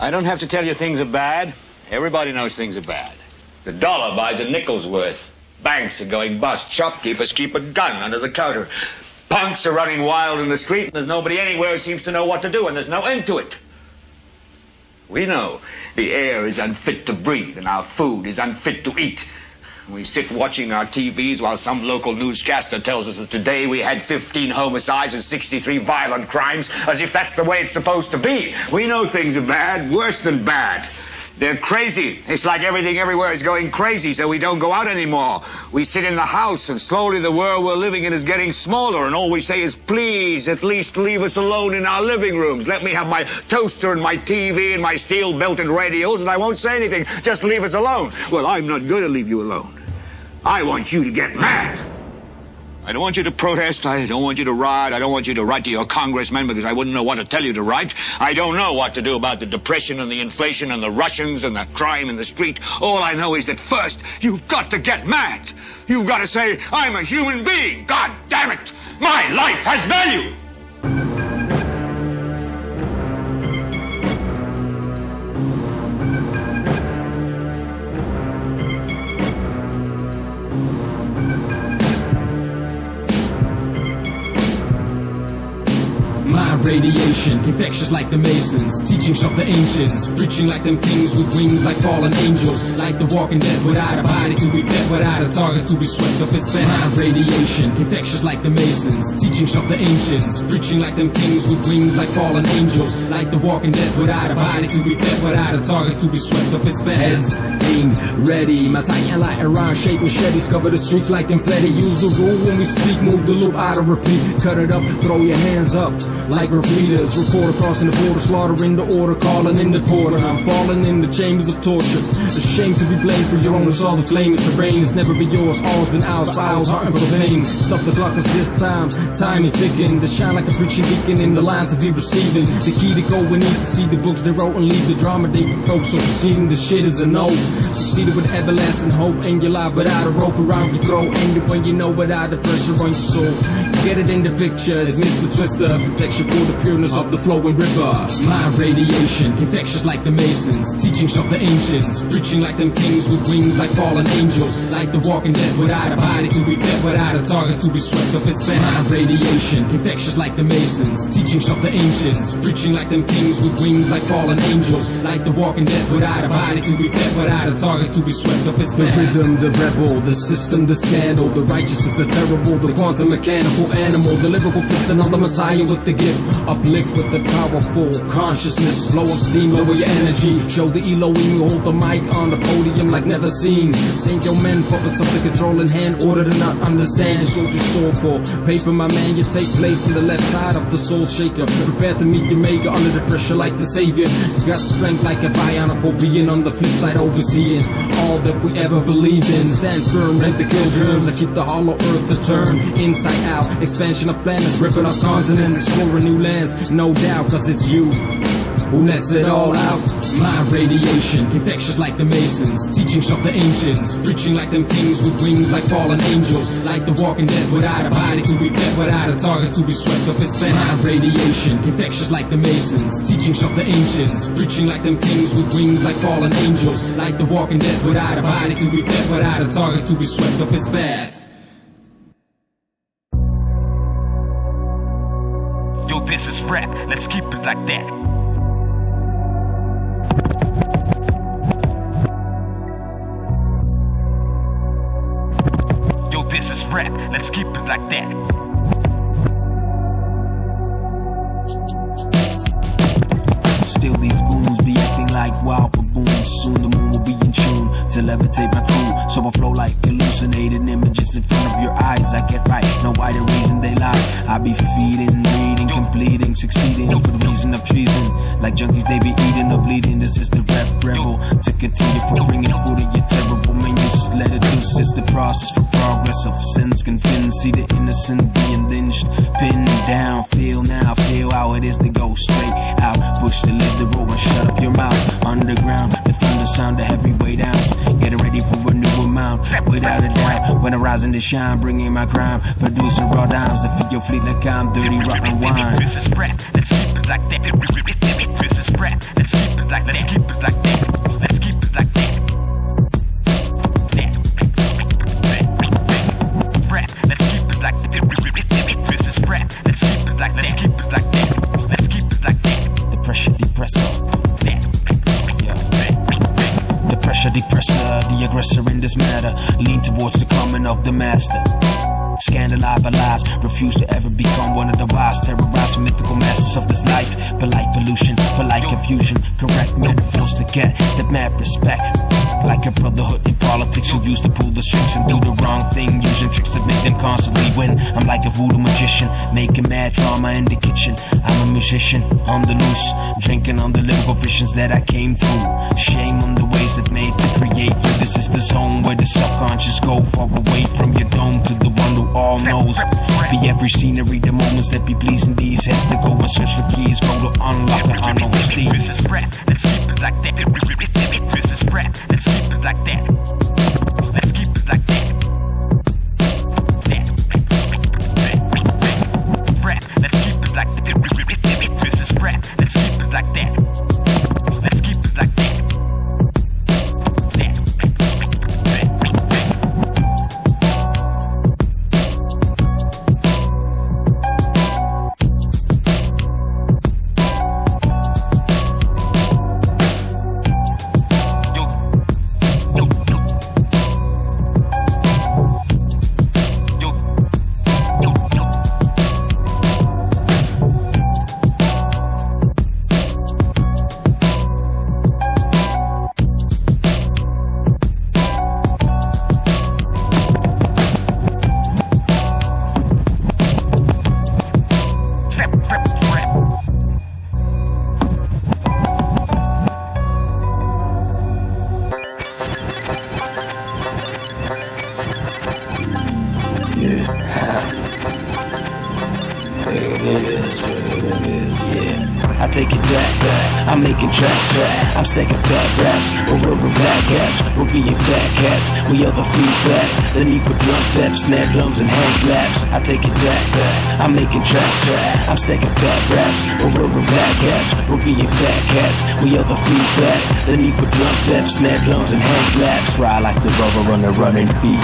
I don't have to tell you things are bad. Everybody knows things are bad. The dollar buys a nickel's worth. Banks are going bust. Shopkeepers keep a gun under the counter. Punks are running wild in the street, and there's nobody anywhere who seems to know what to do, and there's no end to it. We know the air is unfit to breathe, and our food is unfit to eat. We sit watching our TVs while some local newscaster tells us that today we had 15 homicides and 63 violent crimes, as if that's the way it's supposed to be. We know things are bad, worse than bad. They're crazy. It's like everything everywhere is going crazy, so we don't go out anymore. We sit in the house, and slowly the world we're living in is getting smaller, and all we say is, please, at least leave us alone in our living rooms. Let me have my toaster and my TV and my steel-belted radios, and I won't say anything. Just leave us alone. Well, I'm not going to leave you alone. I want you to get mad. I don't want you to protest. I don't want you to riot. I don't want you to write to your congressman because I wouldn't know what to tell you to write. I don't know what to do about the depression and the inflation and the Russians and the crime in the street. All I know is that first, you've got to get mad. You've got to say, I'm a human being. God damn it. My life has value. Radiation, infectious like the Masons, teachings of the ancients, preaching like them kings with wings like fallen angels, like the walking dead without a body to be fed, without a target to be swept up its bed. Radiation, infectious like the Masons, teachings of the ancients, preaching like them kings with wings like fallen angels, like the walking dead without a body to be fed, without a target to be swept up its bed. Heads aimed, ready, my titan light around, shape machetes, cover the streets like confetti. Use the rule when we speak, move the loop out of repeat, cut it up, throw your hands up like repeaters, reporter crossing the border, slaughtering the order, calling in the quarter. I'm falling in the chambers of torture. Ashamed to be blamed for your own assault, the flame of terrain. It's never been yours, always been ours. Files hunting for the pain. Stop the clock, 'cause this time is ticking. To shine like a preaching deacon in the line to be receiving. The key to go, we need to see the books they wrote and leave the drama they provoke. So proceeding, this shit is a no. Succeeded with everlasting hope, and you're live without a rope around your throat. And when you know without the pressure on your soul. Get it in the picture, it's Mr. Twister, protection for the pureness of the flowing river. My radiation, infectious like the Masons, teachings of the ancients, preaching like them kings with wings like fallen angels, like the walking dead without a body to be fed, without a target to be swept up its bed. My radiation, infectious like the Masons, teachings of the ancients, preaching like them kings with wings like fallen angels, like the walking dead without a body to be fed, without a target to be swept up its bed. The rhythm, the rebel, the system, the scandal, the righteousness, the terrible, the quantum mechanical animal, the lyrical piston on the Messiah with the gift, uplift with the powerful consciousness, blow up steam, lower your energy, show the Elohim, hold the mic on the podium like never seen. Saint your men, puppets of the control in hand, order to not understand, you sold your soul for paper, my man, you take place on the left side of the soul shaker, prepare to meet your maker under the pressure like the savior, you got strength like a bionicle being on the flip side, overseeing all that we ever believed in, stand firm, ready to kill germs, I keep the hollow earth to turn, inside out, expansion of planets, ripping off continents, exploring new lands, no doubt, 'cause it's you who lets it all out. My radiation, infectious like the Masons, teachings of the ancients, preaching like them kings with wings like fallen angels, like the walking dead without a body to be fed, without a target to be swept up its bed. My radiation, infectious like the Masons, teachings of the ancients, preaching like them kings with wings like fallen angels, like the walking dead without a body to be fed, without a target to be swept up its bed. Yo, this is rap, let's keep it like that. Yo, this is rap, let's keep it like that. Still these goons be acting like wild baboons. Soon the moon will be in tune to levitate my crew. So I flow like hallucinated images in front of your eyes. I get right, no why the reason they lie. I be feeding, reading, completing, succeeding for the reason of treason. Like junkies they be eating or bleeding. This is the rap rebel to continue for bringing food to your terrible man. You just let it loose. It's the process for progress of sins convinced. See the innocent being lynched, pinned down. Feel now, feel how it is to go straight out. Push the lid, the roll and shut up your mouth. Underground, the thunder sound, the heavyweight ounce. Get ready for a new amount, without a doubt. When I rise in the shine, bringing my crime. Producing raw dimes to feed your fleet like I'm dirty rotten wine. This is rap, let's keep it like that. This is rap, let's keep it like Let's keep it like that. Let's keep it like that. Rap. Let's keep it like that. This is rap. Let's keep it like that. Let's keep it like that. Let's keep it like that. The pressure depressor. The pressure depressor, the aggressor in this matter. Lean towards the coming of the master. Scandalize our lives, refuse to ever become one of the wise. Terrorize mythical masters of this life. Polite pollution, polite confusion. Correct metaphors to get the mad respect. Like a brotherhood in politics who used to pull the strings and do the wrong thing, using tricks that make them constantly win. I'm like a voodoo magician, making mad drama in the kitchen. I'm a musician on the loose, drinking on the lyrical visions that I came through. Shame on the ways that made to create you. This is the zone where the subconscious go far away from your dome to the one who all knows. Be every scenery, the moments that be pleasing these heads to go and search for keys, go to unlock the unknown steam. This is rap, let's keep it like that. This is rap, let's keep it like that. Let's keep it like that. Rap, let's keep it like that. This is rap, let's keep it like that. Let's keep it like that. I take it back, I'm making tracks, I'm stacking fat raps, we're rubber back caps, we're being fat cats, we are the feedback, the need for drum taps, snare drums and hand claps. I take it back, I'm making tracks, I'm stacking fat raps, we're rubber back caps, we're being fat cats, we are the feedback, the need for drum taps, snare drums and hand claps. Fry like the rubber on the running feet,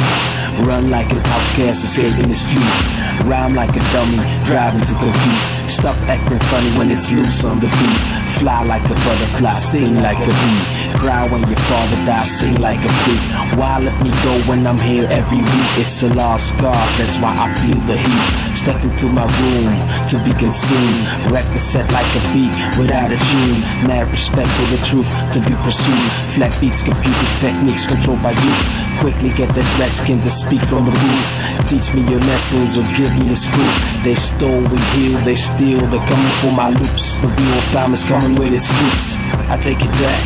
run like an outcast escaping his feet, rhyme like a dummy, driving to compete. Stop acting funny when it's loose on the beat. Fly like a butterfly, sting like a bee. Cry when your father dies, sing like a freak. Why let me go when I'm here every week? It's a lost cause, that's why I feel the heat. Step into my room to be consumed. Record set like a beat without a tune. Mad respect for the truth to be pursued. Flat beats, computer techniques controlled by you. Quickly get that redskin to speak from the roof. Teach me your lessons or give me the scoop. They stole, we heal, they steal. They're coming for my loops. The wheel of time is coming with its scoops. I take it back,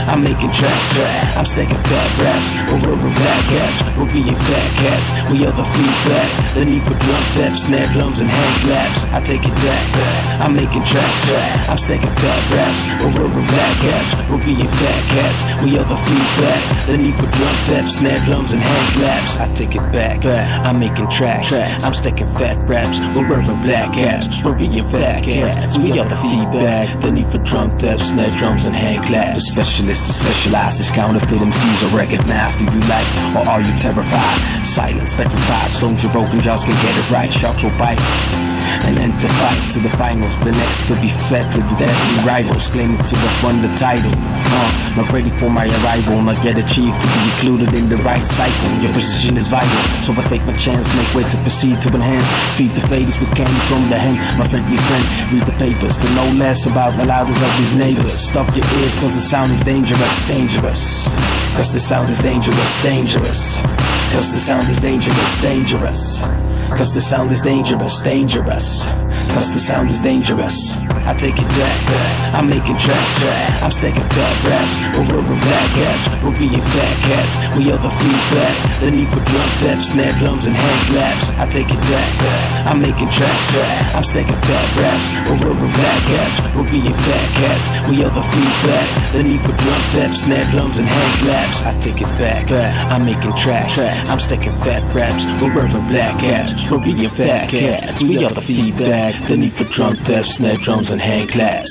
I'm making tracks, I'm stacking fat raps, we're rubber back caps, we're being fat cats, we are the feedback, the need for drum taps, snare drums and hand claps. I take it back, I'm making tracks, I'm stacking fat raps, we're rubber back caps, we're being fat cats, we are the feedback, the need for drum taps, snare drums and hand claps. I take it back, I'm making tracks, I'm stacking fat raps, we're rubber black caps, we're being fat cats, we are the feedback, the need for drum taps, snare drums and hand claps. The specialists specializes, counterfeit MCs are recognized. Do you like or are you terrified? Silence, petrified, stones your broken jaws can get it right. Sharks will bite and end the fight to the finals. The next to be fed to the deadly rivals, claiming to have won the title. Not ready for my arrival, not yet achieved to be included in the right cycle. Your position is vital, so I take my chance, make way to proceed to enhance. Feed the faders with candy from the hand. My friendly friend, read the papers to know less about the loudest of these neighbors. Stop your ears, cause the sound is dangerous, dangerous. Cause the sound is dangerous, dangerous. Cause the sound is dangerous, dangerous. Cause the sound is dangerous, dangerous. Cause the sound is dangerous. I take it back, I'm making tracks, I'm stacking fat raps, we're rubber back caps, we're being fat cats, we are the feedback, the need for drum taps, snare drums and hand claps. I take it back, I'm making tracks, I'm stacking fat raps, we're rubber back caps, we're being fat cats, we are the feedback, the need for drum taps, snare drums and hand claps. I take it back, I'm making tracks, I'm stacking fat raps, we're rubber black caps, we're being fat cats, we are the feedback, the need for drum taps, snare drums and hand claps.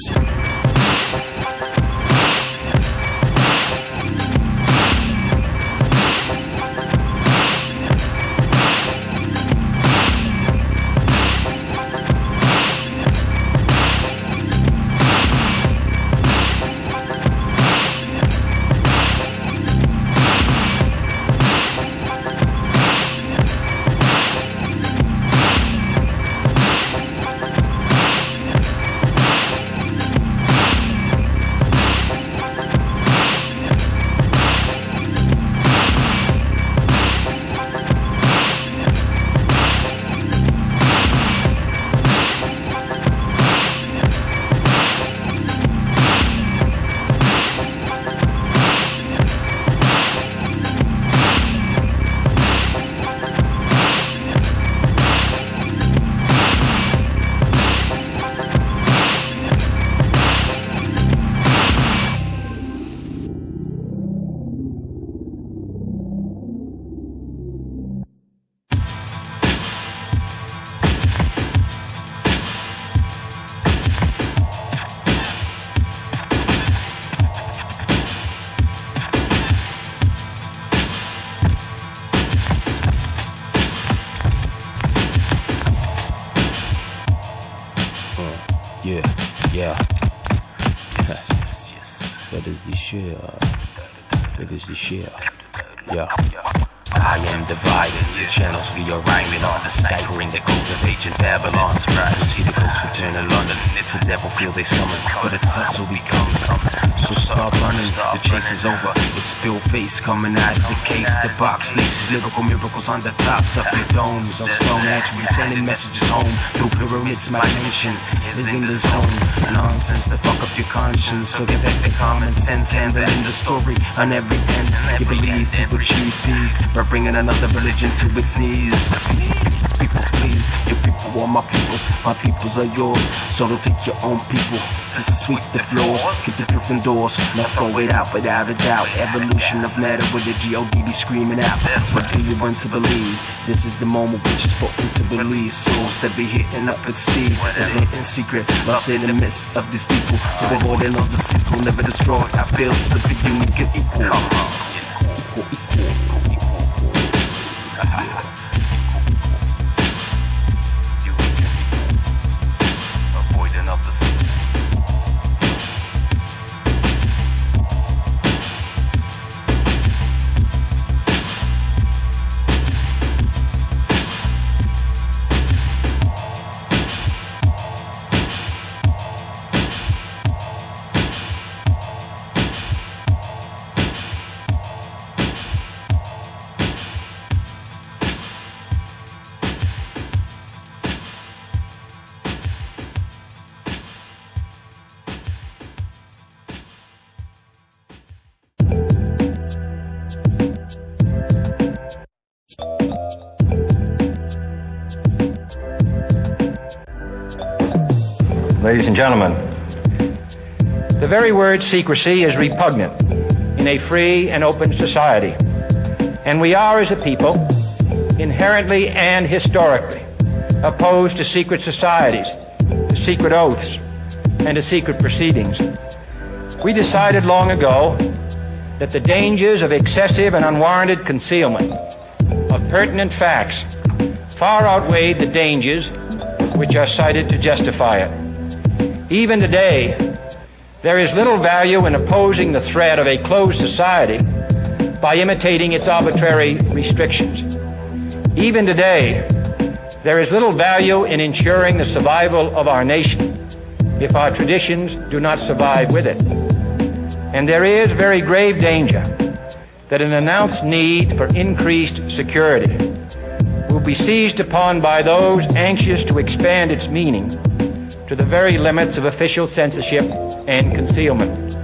That is the share. That is the share. Yeah. I am divided, the channels we are rhyming on, deciphering the codes of ancient Babylon. Surprise to see the ghosts return to London. It's the devil feel they summon, but it's us who we come. So stop running, the chase is over. It's spill face coming out of the case. The box laces lyrical miracles on the tops of your domes. On stone attributes sending messages home through pyramids. My attention is in the zone. Nonsense to fuck up your conscience, so get back the common sense. Handling the story on every end. You believe to achieve peace by bringing another religion to its knees. People please, your people are my peoples are yours. So don't take your own people to sweep the floors, keep the truth indoors, not throw it out without a doubt. Evolution of matter with the G-O-D-B screaming out. But do you want to believe? This is the moment which is spoken to believe. Souls that be hitting up its speed, as lit in secret, lost in the midst of these people. To avoid another sequel, never destroyed. I feel to be unique and equal. Ladies and gentlemen, the very word secrecy is repugnant in a free and open society, and we are, as a people, inherently and historically opposed to secret societies, to secret oaths, and to secret proceedings. We decided long ago that the dangers of excessive and unwarranted concealment of pertinent facts far outweighed the dangers which are cited to justify it. Even today, there is little value in opposing the threat of a closed society by imitating its arbitrary restrictions. Even today, there is little value in ensuring the survival of our nation if our traditions do not survive with it. And there is very grave danger that an announced need for increased security will be seized upon by those anxious to expand its meaning to the very limits of official censorship and concealment.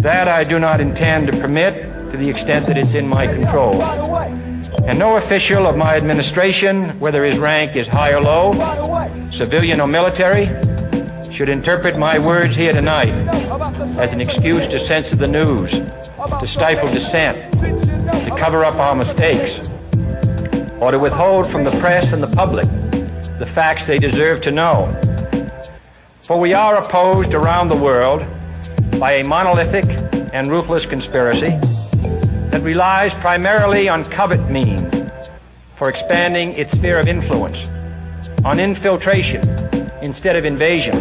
That I do not intend to permit to the extent that it's in my control. And no official of my administration, whether his rank is high or low, civilian or military, should interpret my words here tonight as an excuse to censor the news, to stifle dissent, to cover up our mistakes, or to withhold from the press and the public the facts they deserve to know. For we are opposed around the world by a monolithic and ruthless conspiracy that relies primarily on covert means for expanding its sphere of influence, on infiltration instead of invasion,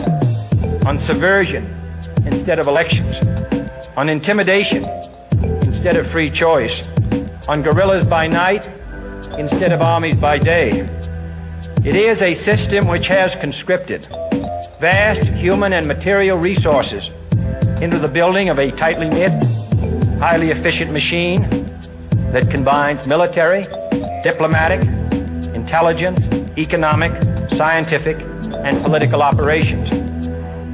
on subversion instead of elections, on intimidation instead of free choice, on guerrillas by night instead of armies by day. It is a system which has conscripted vast human and material resources into the building of a tightly knit, highly efficient machine that combines military, diplomatic, intelligence, economic, scientific, and political operations.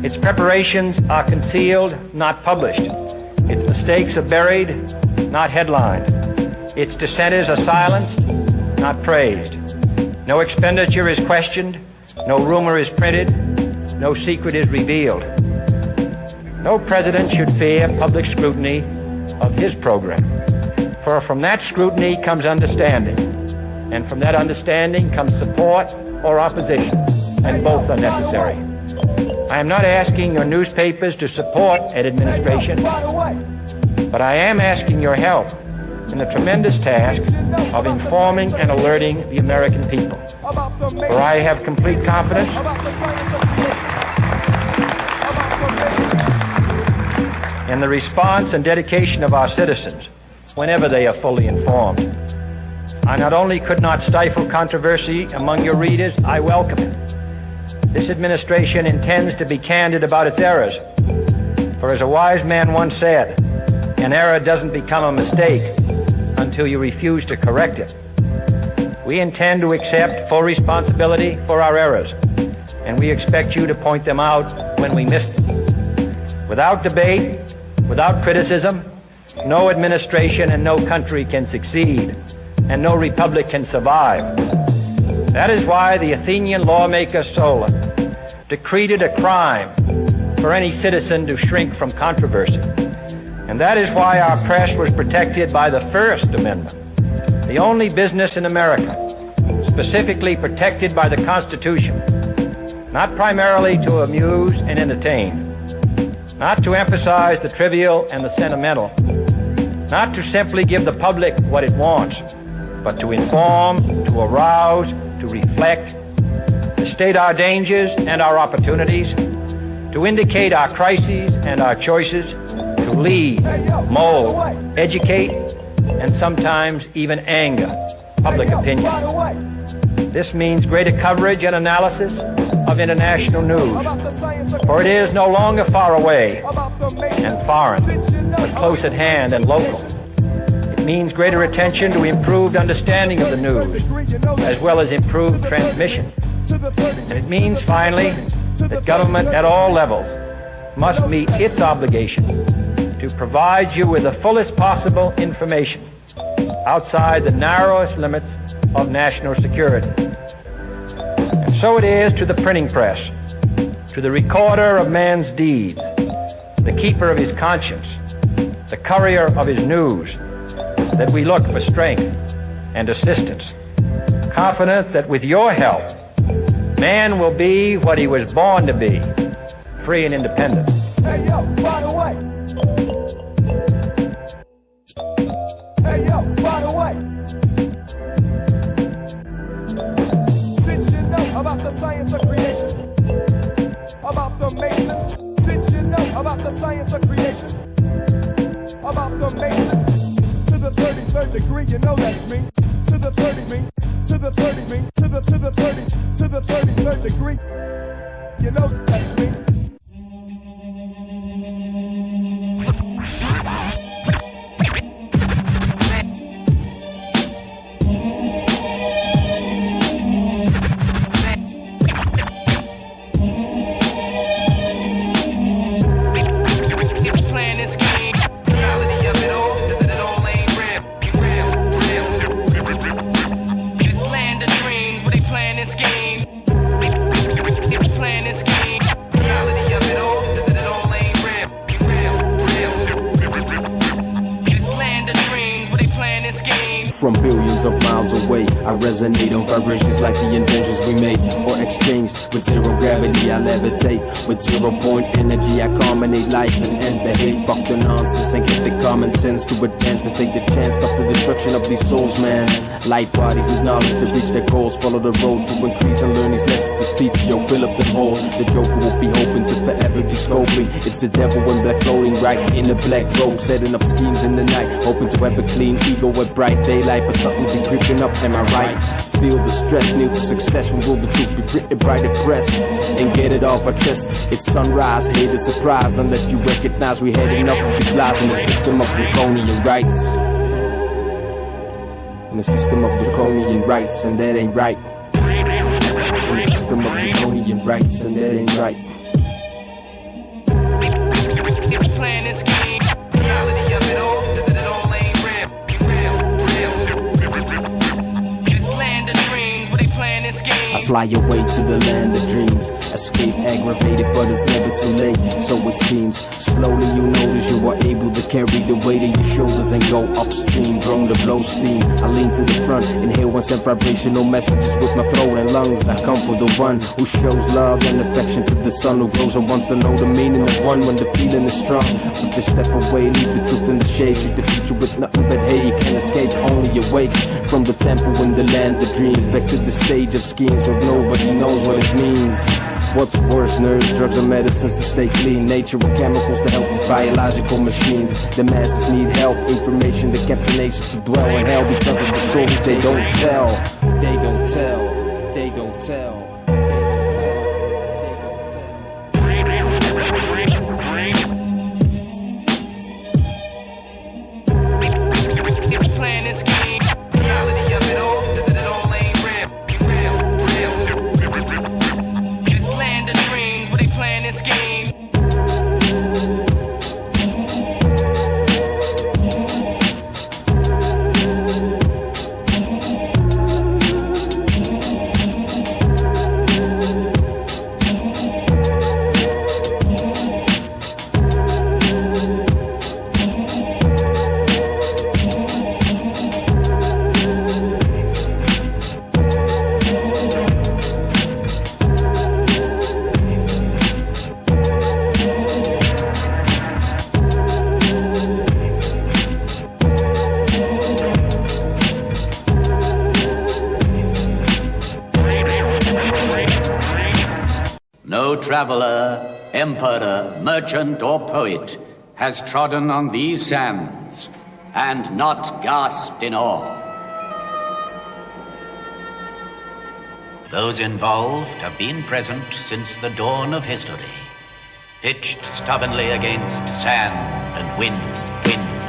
Its preparations are concealed, not published. Its mistakes are buried, not headlined. Its dissenters are silenced, not praised. No expenditure is questioned, no rumor is printed, no secret is revealed. No president should fear public scrutiny of his program, for from that scrutiny comes understanding, and from that understanding comes support or opposition, and both are necessary. I am not asking your newspapers to support an administration, but I am asking your help in the tremendous task of informing and alerting the American people. For I have complete confidence and the response and dedication of our citizens whenever they are fully informed. I not only could not stifle controversy among your readers, I welcome it. This administration intends to be candid about its errors. For as a wise man once said, an error doesn't become a mistake until you refuse to correct it. We intend to accept full responsibility for our errors, and we expect you to point them out when we miss them. Without debate, without criticism, no administration and no country can succeed, and no republic can survive. That is why the Athenian lawmaker Solon decreed it a crime for any citizen to shrink from controversy. And that is why our press was protected by the First Amendment, the only business in America specifically protected by the Constitution, not primarily to amuse and entertain, not to emphasize the trivial and the sentimental, not to simply give the public what it wants, but to inform, to arouse, to reflect, to state our dangers and our opportunities, to indicate our crises and our choices, to lead, mold, educate, and sometimes even anger public opinion. This means greater coverage and analysis of international news, for it is no longer far away and foreign, but close at hand and local. It means greater attention to improved understanding of the news, as well as improved transmission. And it means, finally, that government at all levels must meet its obligation to provide you with the fullest possible information outside the narrowest limits of national security. And so it is to the printing press, to the recorder of man's deeds, the keeper of his conscience, the courier of his news, that we look for strength and assistance, confident that with your help, man will be what he was born to be, free and independent. Hey yo, by the way. Hey yo, by the way. Did you know about the science of creation? About the Masons? Did you know about the science of creation? About the Masons? To the 33rd degree, you know that's me. To the 30 me. To the 30 me. To the 30. To the 33rd degree. You know that's me. From billions of miles away, I resonate on vibrations like the inventions we made or exchanged. With zero gravity, I levitate. With 0 point energy, I culminate life and behave. Fuck the nonsense and get the common sense to advance and take the chance. Stop the destruction of these souls, man. Light bodies with knowledge to reach their goals. Follow the road to increase and learn these lessons to teach. Yo, fill up the holes. The Joker will be hoping to forever be scoping. It's the devil in black clothing, right in the black robe, setting up schemes in the night, hoping to have a clean ego with bright daylight. But something be creeping up, am I right? Feel the stress, need to success. When will the truth be written by the press and get it off our chest? It's sunrise, hate the surprise, and let you recognize we had enough of these lies in the system of draconian rights. In the system of draconian rights, and that ain't right. In the system of draconian rights, and that ain't right. I fly away to the land of dreams. Escape aggravated, but it's never too late. So it seems. Slowly you notice you are able to carry the weight of your shoulders and go upstream. Grown to blow steam. I lean to the front, inhale one set vibrational messages with my throat and lungs. I come for the one who shows love and affection to the son who grows and wants to know the meaning of one when the feeling is strong. But this step away, leave the truth in the shade. Treat the future with nothing but hate. You can't escape, only awake from the temple in the land of dreams. Back to the stage of schemes where nobody knows what it means. What's worse, nerves, drugs, or medicines to stay clean? Nature with chemicals to help these biological machines. The masses need help, information that kept the nation to dwell in hell because of the stories they don't tell. They don't tell. They don't tell. No traveler, emperor, merchant, or poet has trodden on these sands and not gasped in awe. Those involved have been present since the dawn of history, pitched stubbornly against sand and wind.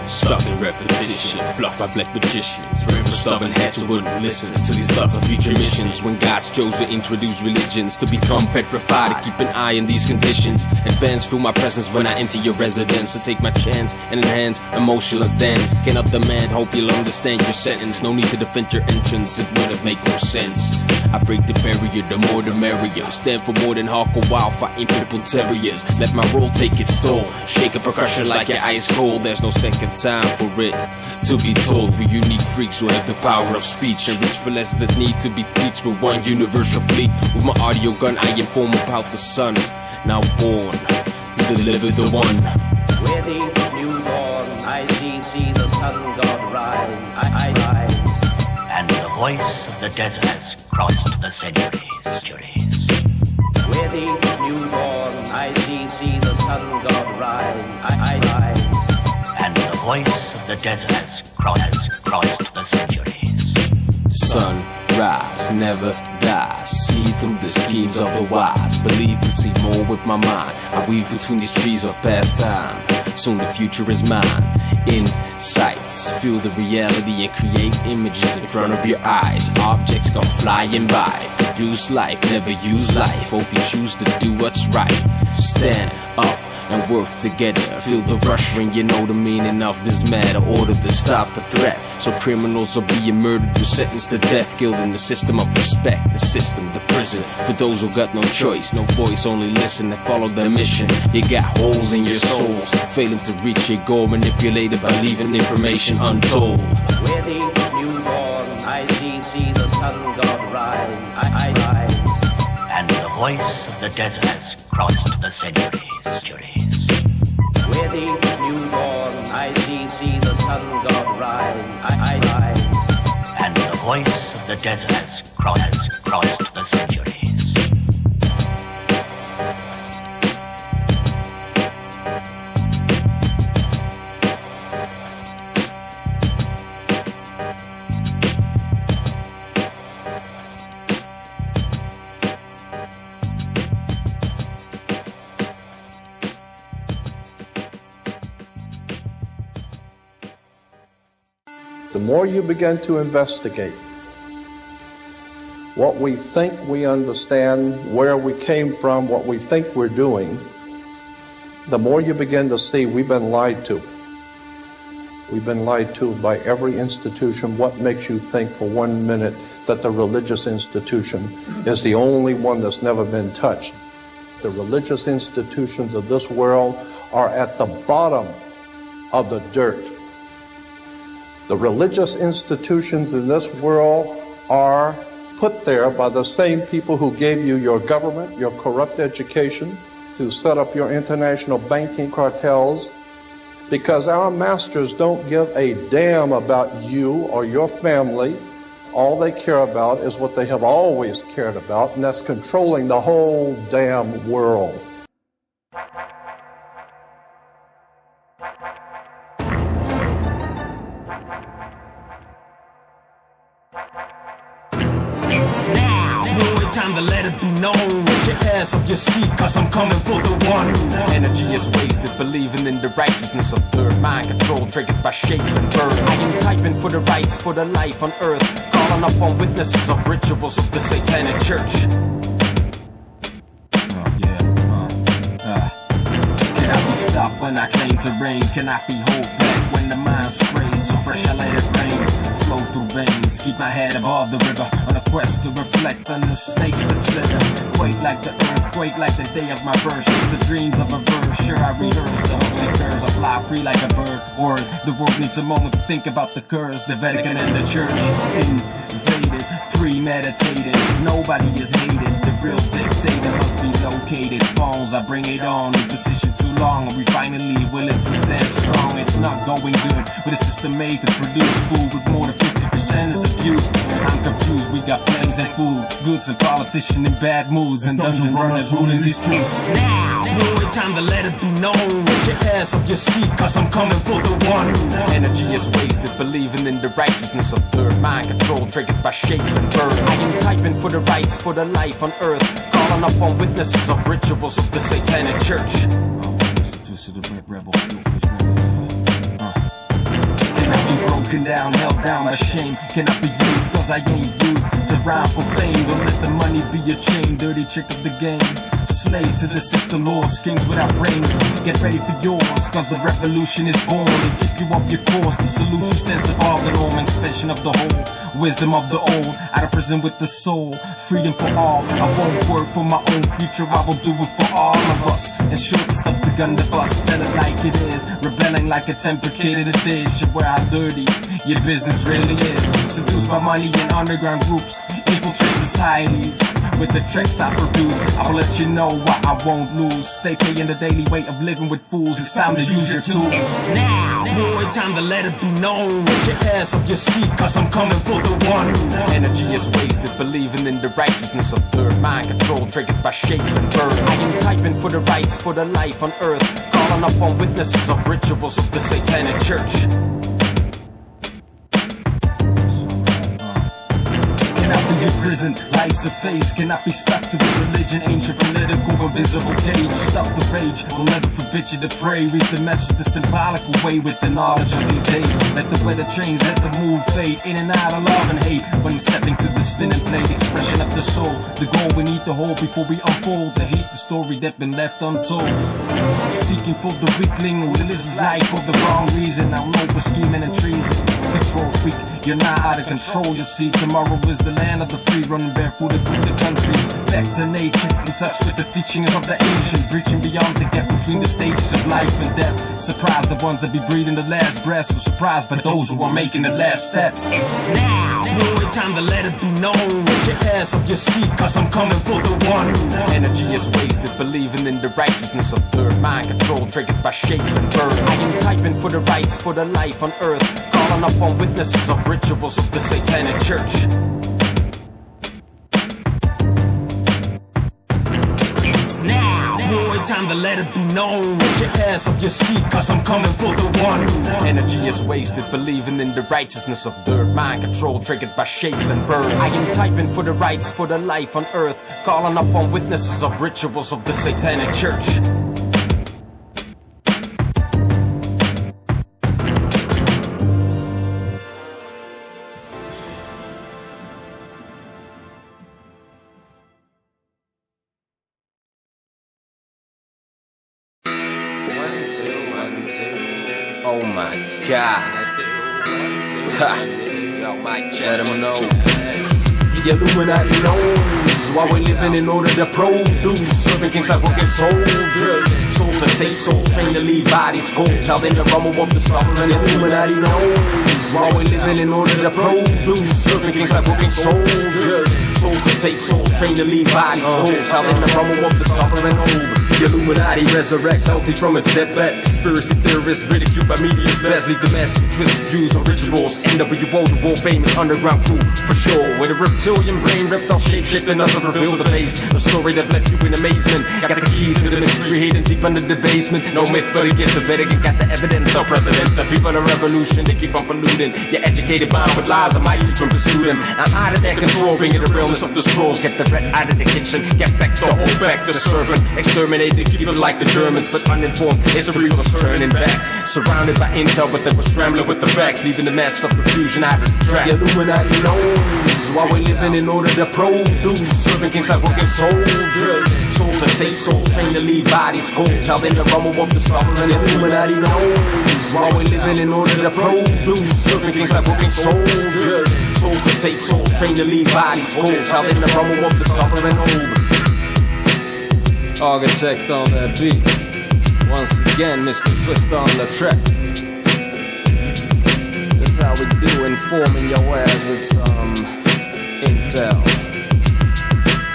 Stuck in repetition, bluffed by black magicians, wearing for stubborn heads who wouldn't listen to these thoughts of future missions. When God's chose to introduce religions to become petrified, to keep an eye on these conditions. Advance through my presence when I enter your residence, to take my chance and enhance emotional stance. Cannot demand, hope you'll understand your sentence. No need to defend your entrance, it wouldn't make no sense. I break the barrier, the more the merrier. Stand for more than hardcore wildfire in people terriers. Let my role take its toll, shake a percussion like your ice cold. There's no second time for it to be told. We unique freaks who have the power of speech and reach for less that need to be teach with one universal fleet. With my audio gun I inform about the sun, now born to deliver the one. With each newborn I see the sun god rise, I rise. And the voice of the desert has crossed the centuries. With each newborn I see the sun god rise, I rise. And the voice of the desert has crossed the centuries. Sun rise, never die. See through the schemes of the wise. Believe to see more with my mind. I weave between these trees of past time. Soon the future is mine. Insights, feel the reality and create images in front of your eyes. Objects go flying by. Use life, never use life. Hope you choose to do what's right. Stand up and work together. Feel the rush when you know the meaning of this matter. Order to stop the threat, so criminals are being murdered or sentenced to death. Killed in the system of respect, the system, the prison. For those who got no choice, no voice, only listen and follow their mission. You got holes in your souls, failing to reach your goal, manipulated by leaving information untold. With each newborn I see the sun god rise, I rise. And the voice of the desert has crossed the centuries. With each newborn I see the sun god rise, I rise. And the voice of the desert has crossed the centuries. The more you begin to investigate what we think we understand, where we came from, what we think we're doing, the more you begin to see we've been lied to. We've been lied to by every institution. What makes you think for 1 minute that the religious institution is the only one that's never been touched? The religious institutions of this world are at the bottom of the dirt. The religious institutions in this world are put there by the same people who gave you your government, your corrupt education, to set up your international banking cartels, because our masters don't give a damn about you or your family All they care about is what they have always cared about, and that's controlling the whole damn world. It's now. Boy, time to let it be known. Get your ass off your seat, cause I'm coming for the one. Energy is wasted, believing in the righteousness of third. Mind control triggered by shapes and birds. I am typing for the rights, for the life on earth. Calling up on witnesses of rituals of the satanic church. Can I be stopped when I claim to reign? Can I be hold back when the mind sprays? So fresh I let it rain, flow through veins. Keep my head above the river, on a quest to reflect on the snakes that slither. Quake like the earth, quake like the day of my birth. The dreams of a verse, sure I rehearse the hooks and curves. I fly free like a bird. Or the world needs a moment to think about the curse. The Vatican and the church invaded, premeditated. Nobody is hated. The real dictator must be located. Phones, I bring it on. In position too long, are we finally willing to stand strong? It's not going good with a system made to produce food with more than 50% is abused. I'm confused, we got planes and food, goods and politicians in bad moods, and dungeon runners ruling these streets. Now, boy, time to let it be known. Get your ass off your seat, cause I'm coming for the one. Energy is wasted, believing in the righteousness of third. Mind control triggered by shapes and birds. I am typing for the rights, for the life on earth. Calling up on witnesses of rituals of the satanic church. Can I be broken down, held down by shame? Can I be used cause I ain't used to rhyme for fame? Don't let the money be your chain, dirty trick of the game. Slave to the system, lords, kings without brains. Get ready for yours, cause the revolution is born. To keep you up your course, the solution stands above the norm. Expansion of the whole, wisdom of the old. Out of prison with the soul, freedom for all. I won't work for my own future, I will do it for all of us. And sure to stop the gun to bust, tell it like it is. Rebelling like a temper kid in a dish. Where how dirty your business really is. Seduced by money and underground groups, infiltrate societies. With the tricks I produce, I'll let you know why I won't lose. Stay paying the daily weight of living with fools. It's time to use your tools. It's now, boy, time to let it be known. Get your ass off your seat, cause I'm coming for the one. Energy is wasted, believing in the righteousness of third. Mind control triggered by shapes and birds. I am typing for the rights, for the life on earth. Calling up on witnesses of rituals of the satanic church. Prison, life's a phase, cannot be stuck to a religion, ancient political, invisible cage. Stop the rage, will never forbid you to pray. Read the message the symbolical way with the knowledge of these days. Let the weather change, let the mood fade, in and out of love and hate. When I'm stepping to the spinning blade, expression of the soul. The goal we need to hold before we unfold. The hate, the story that been left untold. Seeking for the weakling who lives his life for the wrong reason. I'm known for scheming and treason. Control freak, you're not out of control. You see, tomorrow is the land of the free, running barefooted through the country. Back to nature, in touch with the teachings of the ancients. Reaching beyond the gap between the stages of life and death. Surprise the ones that be breathing the last breath. So surprised by those who are making the last steps. It's now, boy, time to let it be known. Get your ass off your seat, cause I'm coming for the one. Energy is wasted, believing in the righteousness of third. Mind control triggered by shapes and birds. I am typing for the rights, for the life on earth. Calling up on witnesses of rituals of the satanic church. Time to let it be known. Get your ass off your seat, cause I'm coming for the one. Energy is wasted, believing in the righteousness of dirt. Mind control triggered by shapes and birds. I am typing for the rights, for the life on earth. Calling up on witnesses of rituals of the satanic church. Oh my God. Ha. Yo, Mike, let him know. The Illuminati knows while we're living in order to produce. Serving kings like working soldiers. Sold to take souls, trained to leave bodies cold. Child in the rumble of the stubborn and Illuminati knows. While we're living in order to produce. Serving kings like working soldiers. Sold to take souls, trained to leave bodies cold. Child in the rumble of the stubborn and old. The Illuminati resurrects healthy from its deathbed. Conspiracy theorists ridiculed by media's best. Leave the mess with twisted views on rituals. NWO, the world famous underground crew for sure. With a reptilian brain ripped off shape shift and nothing reveal the face. A story that left you in amazement. Got the keys to the mystery hidden deep under the basement. No myth but it gets the Vatican. Got the evidence of precedent. The people of revolution, they keep on polluting your educated mind with lies. I'm youth from pursuing them. I'm out of that control, bringing the realness of the scrolls. Get the red out of the kitchen. Get back the whole back the serpent. Exterminate the keepers like the Germans, but uninformed history was turning back. Surrounded by intel, but they were scrambling with the facts, leaving the mess of confusion out of the track. The Illuminati knows while we're living in order to produce. Serving kings like working soldiers. Sold to take souls, trained to leave bodies cold. Child in the rumble of the stubborn and Illuminati knows while we're living in order to produce. Serving kings like working soldiers. Sold to take souls, trained to leave bodies cold. Child in the rumble of the stubborn and old. Architect on that beat. Once again, Mr. Twista on the track. That's how we do, informing your ass with some intel.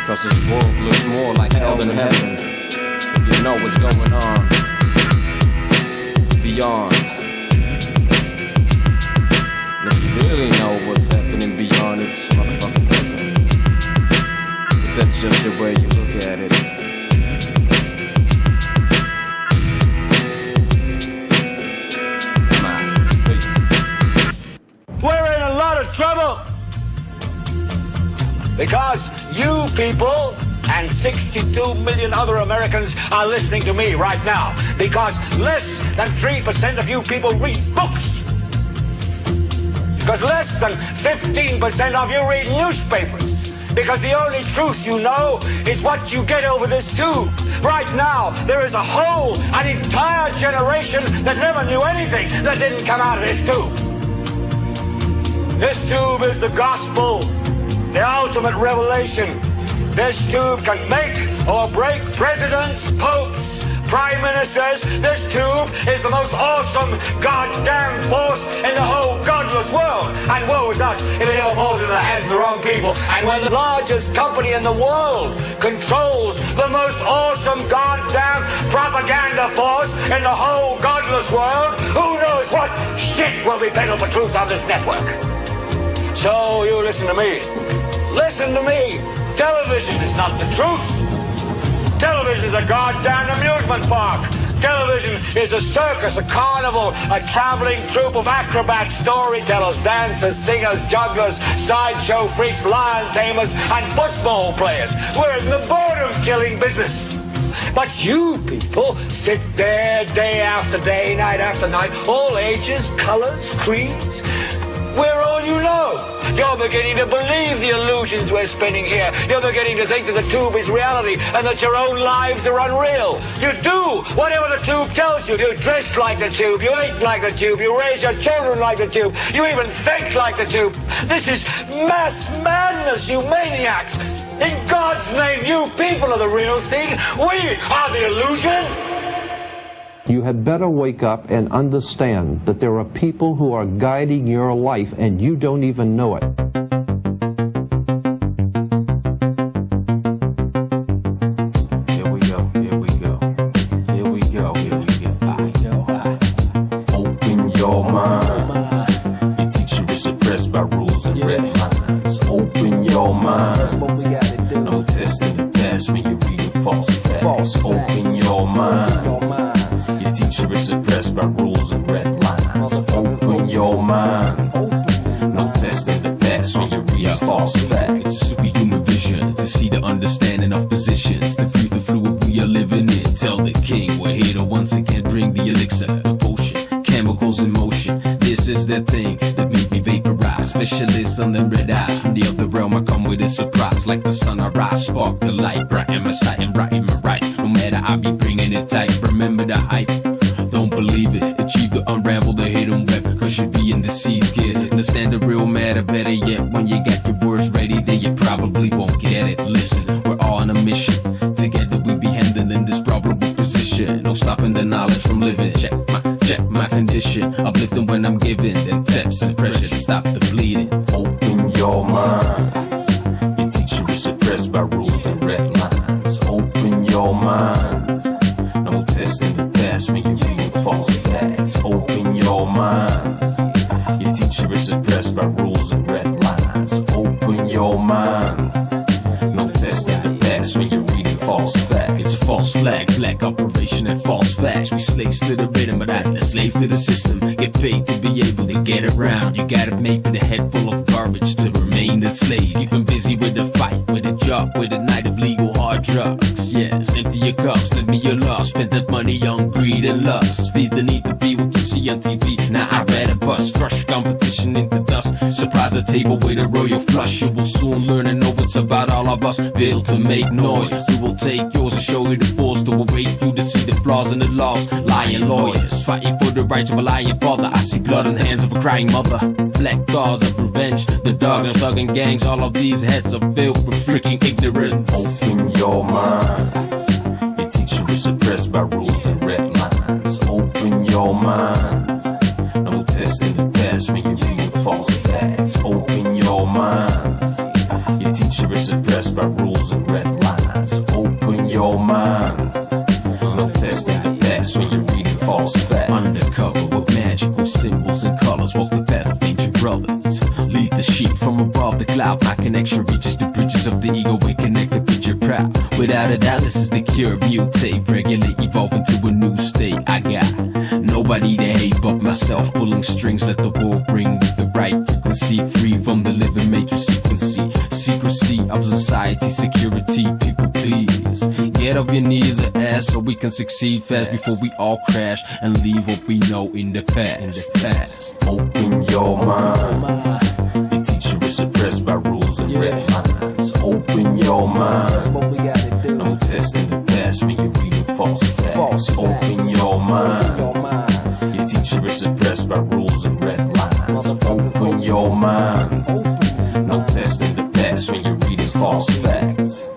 Cause this world looks more like hell than heaven. If you know what's going on beyond. And if you really know what's happening beyond, it's motherfucking heaven. But that's just the way you look at it. We're in a lot of trouble. Because you people and 62 million other Americans are listening to me right now. Because less than 3% of you people read books. Because less than 15% of you read newspapers. Because the only truth you know is what you get over this tube. Right now, there is an entire generation that never knew anything that didn't come out of this tube. This tube is the gospel, the ultimate revelation. This tube can make or break presidents, popes, prime ministers. This tube is the most awesome goddamn force in the whole godless world. And woe is us if it ever falls into the hands of the wrong people. And when the largest company in the world controls the most awesome goddamn propaganda force in the whole godless world, who knows what shit will be peddled for truth on this network. So you listen to me. Listen to me. Television is not the truth. Television is a goddamn amusement park. Television is a circus, a carnival, a traveling troupe of acrobats, storytellers, dancers, singers, jugglers, sideshow freaks, lion tamers, and football players. We're in the boredom-killing business. But you people sit there day after day, night after night, all ages, colors, creeds. We're all you know. You're beginning to believe the illusions we're spinning here. You're beginning to think that the tube is reality and that your own lives are unreal. You do whatever the tube tells you. You dress like the tube. You eat like the tube. You raise your children like the tube. You even think like the tube. This is mass madness, you maniacs. In God's name, you people are the real thing. We are the illusion. You had better wake up and understand that there are people who are guiding your life and you don't even know it. Here we go, here we go. Here we go, here we go. Open your mind. Your teacher is suppressed by rules and red lines. Open your mind. No testing the past when you're reading false facts. Open your mind. Your teacher is suppressed by rules and red lines. Open your mind. No testing the past when you read false facts. Superhuman vision to see the understanding of positions. The truth, the fluid we are living in. Tell the king we're here to once again bring the elixir, the potion, chemicals in motion. This is the thing that made me vaporize. Specialists on them red eyes. From the other realm I come with a surprise. Like the sun I rise, spark the light. Bright in my sight and right in my rights. No matter I be bringing it tight. Remember the hype. Don't believe it. Achieve the unravel the hidden web. Cause you be in the seed, kid. Understand the real matter. Better yet, when you got your words ready, then you probably won't get it. Listen. much from living. Check my condition. Uplifting when I'm giving. Then tips and pressure to stop the bleeding. Open your mind. Your teacher is suppressed by rules and red lines. Open your minds. No testing the past when you're reading false facts. Open your minds. Your teacher is suppressed by rules and red lines. Open your minds. No testing the past when you're reading false facts. It's a false flag, black operation and false facts. We slaves to the rhythm, but I'm a slave to the system. Get paid to be able to get around. You gotta make with a head full of garbage to remain enslaved. Keep them busy with a fight, with a job, with a night of legal hard drugs. Yes, empty your cups, let me your loss. Spend that money on greed and lust. Feed the need to be what you see on TV. Now I rather bust, crush competition into dust. Surprise the table with a royal flush. You will soon learn and know what's about all of us. Built to make noise. We will take yours and show you the force to await you to see the flaws in the laws. Lying lawyers fighting for the rights of a lying father. I see blood in the hands of a crying mother. Black gods of revenge, the dogs and thugging gangs. All of these heads are filled with freaking ignorance. Open your mind. Your teacher is suppressed by rules and red lines. Open your minds. No testing the past when you're reading false facts. Open your minds. Your teacher is suppressed by rules and red lines. Open your minds. No testing the past when you're reading false facts. Undercover with magical symbols and colors. Walk the path of ancient brothers. Lead the sheep from above the cloud. My connection reaches the breaches of the ego. We connect the picture proud. Without a doubt, this is the cure. Mutate, regulate, evolve into a new state. I got nobody to hate but myself. Pulling strings, let the world bring with the right frequency. Free from the living matrix sequency. Secrecy of society, security. People, please get off your knees and ass so we can succeed fast before we all crash and leave what we know in the past. Open your mind. Your teacher is suppressed by rules and red lines. Open your mind. No testing the past when you're reading false facts. Open your mind. Your teacher is suppressed by rules and red lines. Open your mind. No testing the past when you're reading false facts.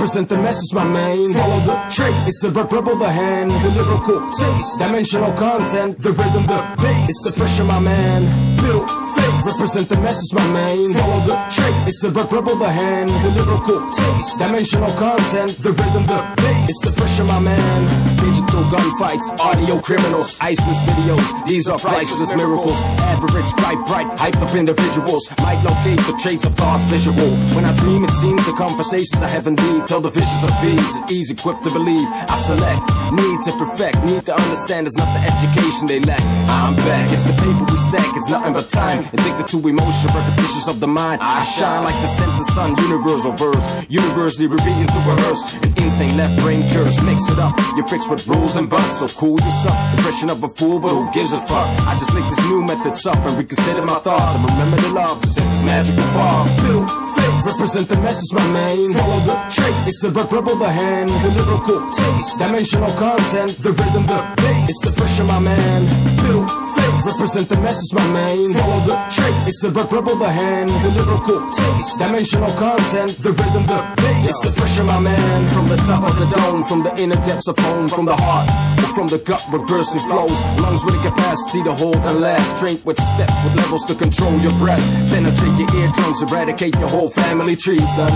Represent the message, my man. Follow the trace. It's the rebel, the hand, the lyrical taste, dimensional content, the rhythm, the bass. It's the pressure, my man. Build face. Represent the message, my man. Follow the trace. It's the rebel, the hand, the lyrical taste, dimensional content, the rhythm, the bass. It's the pressure, my man. Digital gunfights, audio criminals, iceless videos. These are priceless miracles. Average, bright, hyped up individuals might locate the traits of thoughts visual. When I dream, it seems the conversations I have indeed tell the visions of bees. Ease equipped to believe. I select, need to perfect, need to understand. It's not the education they lack. I'm back. It's the paper we stack. It's nothing but time. Addicted to emotion, repetitions of the mind. I shine like the center sun. Universal verse, universally repeating to rehearse. An insane left brain curse. Mix it up. You're fixed with rules and buts. So cool yourself. Impression of a fool, but who gives a fuck? I just lick this new methods up and reconsider my thoughts and remember the love. Cause it's magical bar. Build face. Represent the message, my man. Follow the trace. It's the rebel, the hand, the lyrical taste. Dimensional content, the rhythm, the bass. It's the pressure, my man. Bill face. Represent the message, my man. Follow the trace. It's the rebel, the hand, the lyrical taste. Dimensional content, the rhythm, the bass. It's the pressure, my man. From the top of the dome, from the inner depths of home, from the heart, or from the gut where bursting flows. Lungs with the capacity to hold and last. Strength with steps, with levels to control your breath. Penetrate your eardrums, eradicate your whole family tree, son.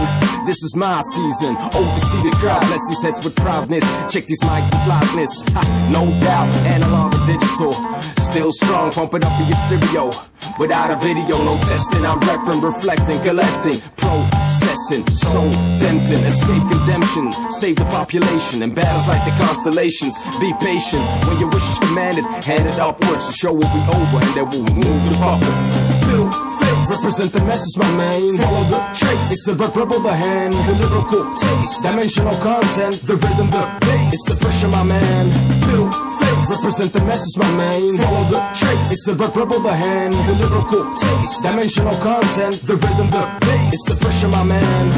This is my season. Oversee the crowd, bless these heads with proudness. Check these mic with loudness. Ha, no doubt, analog and digital. Still strong, pump it up in your stereo. Without a video, no testing. I'm repping, reflecting, collecting, processing, so tempting. Escape redemption, save the population. In battles like the constellations, be patient. When your wish is commanded, hand it upwards. The show will be over and then we'll move the puppets. Bill face, represent the message, my man. Follow the trace. It's the rebel, the hand, the lyrical taste. Dimensional content, the rhythm, the bass. It's the pressure, my man. Bill face, represent the message, my man. Follow the trace. It's the rebel, the hand, the lyrical taste. Dimensional content, the rhythm, the bass. It's the pressure, my man.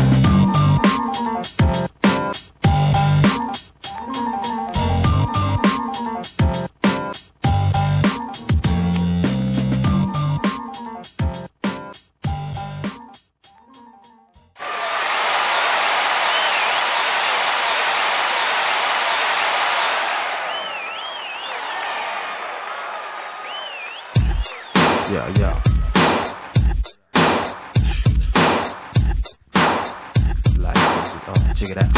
Yeah. Check it out.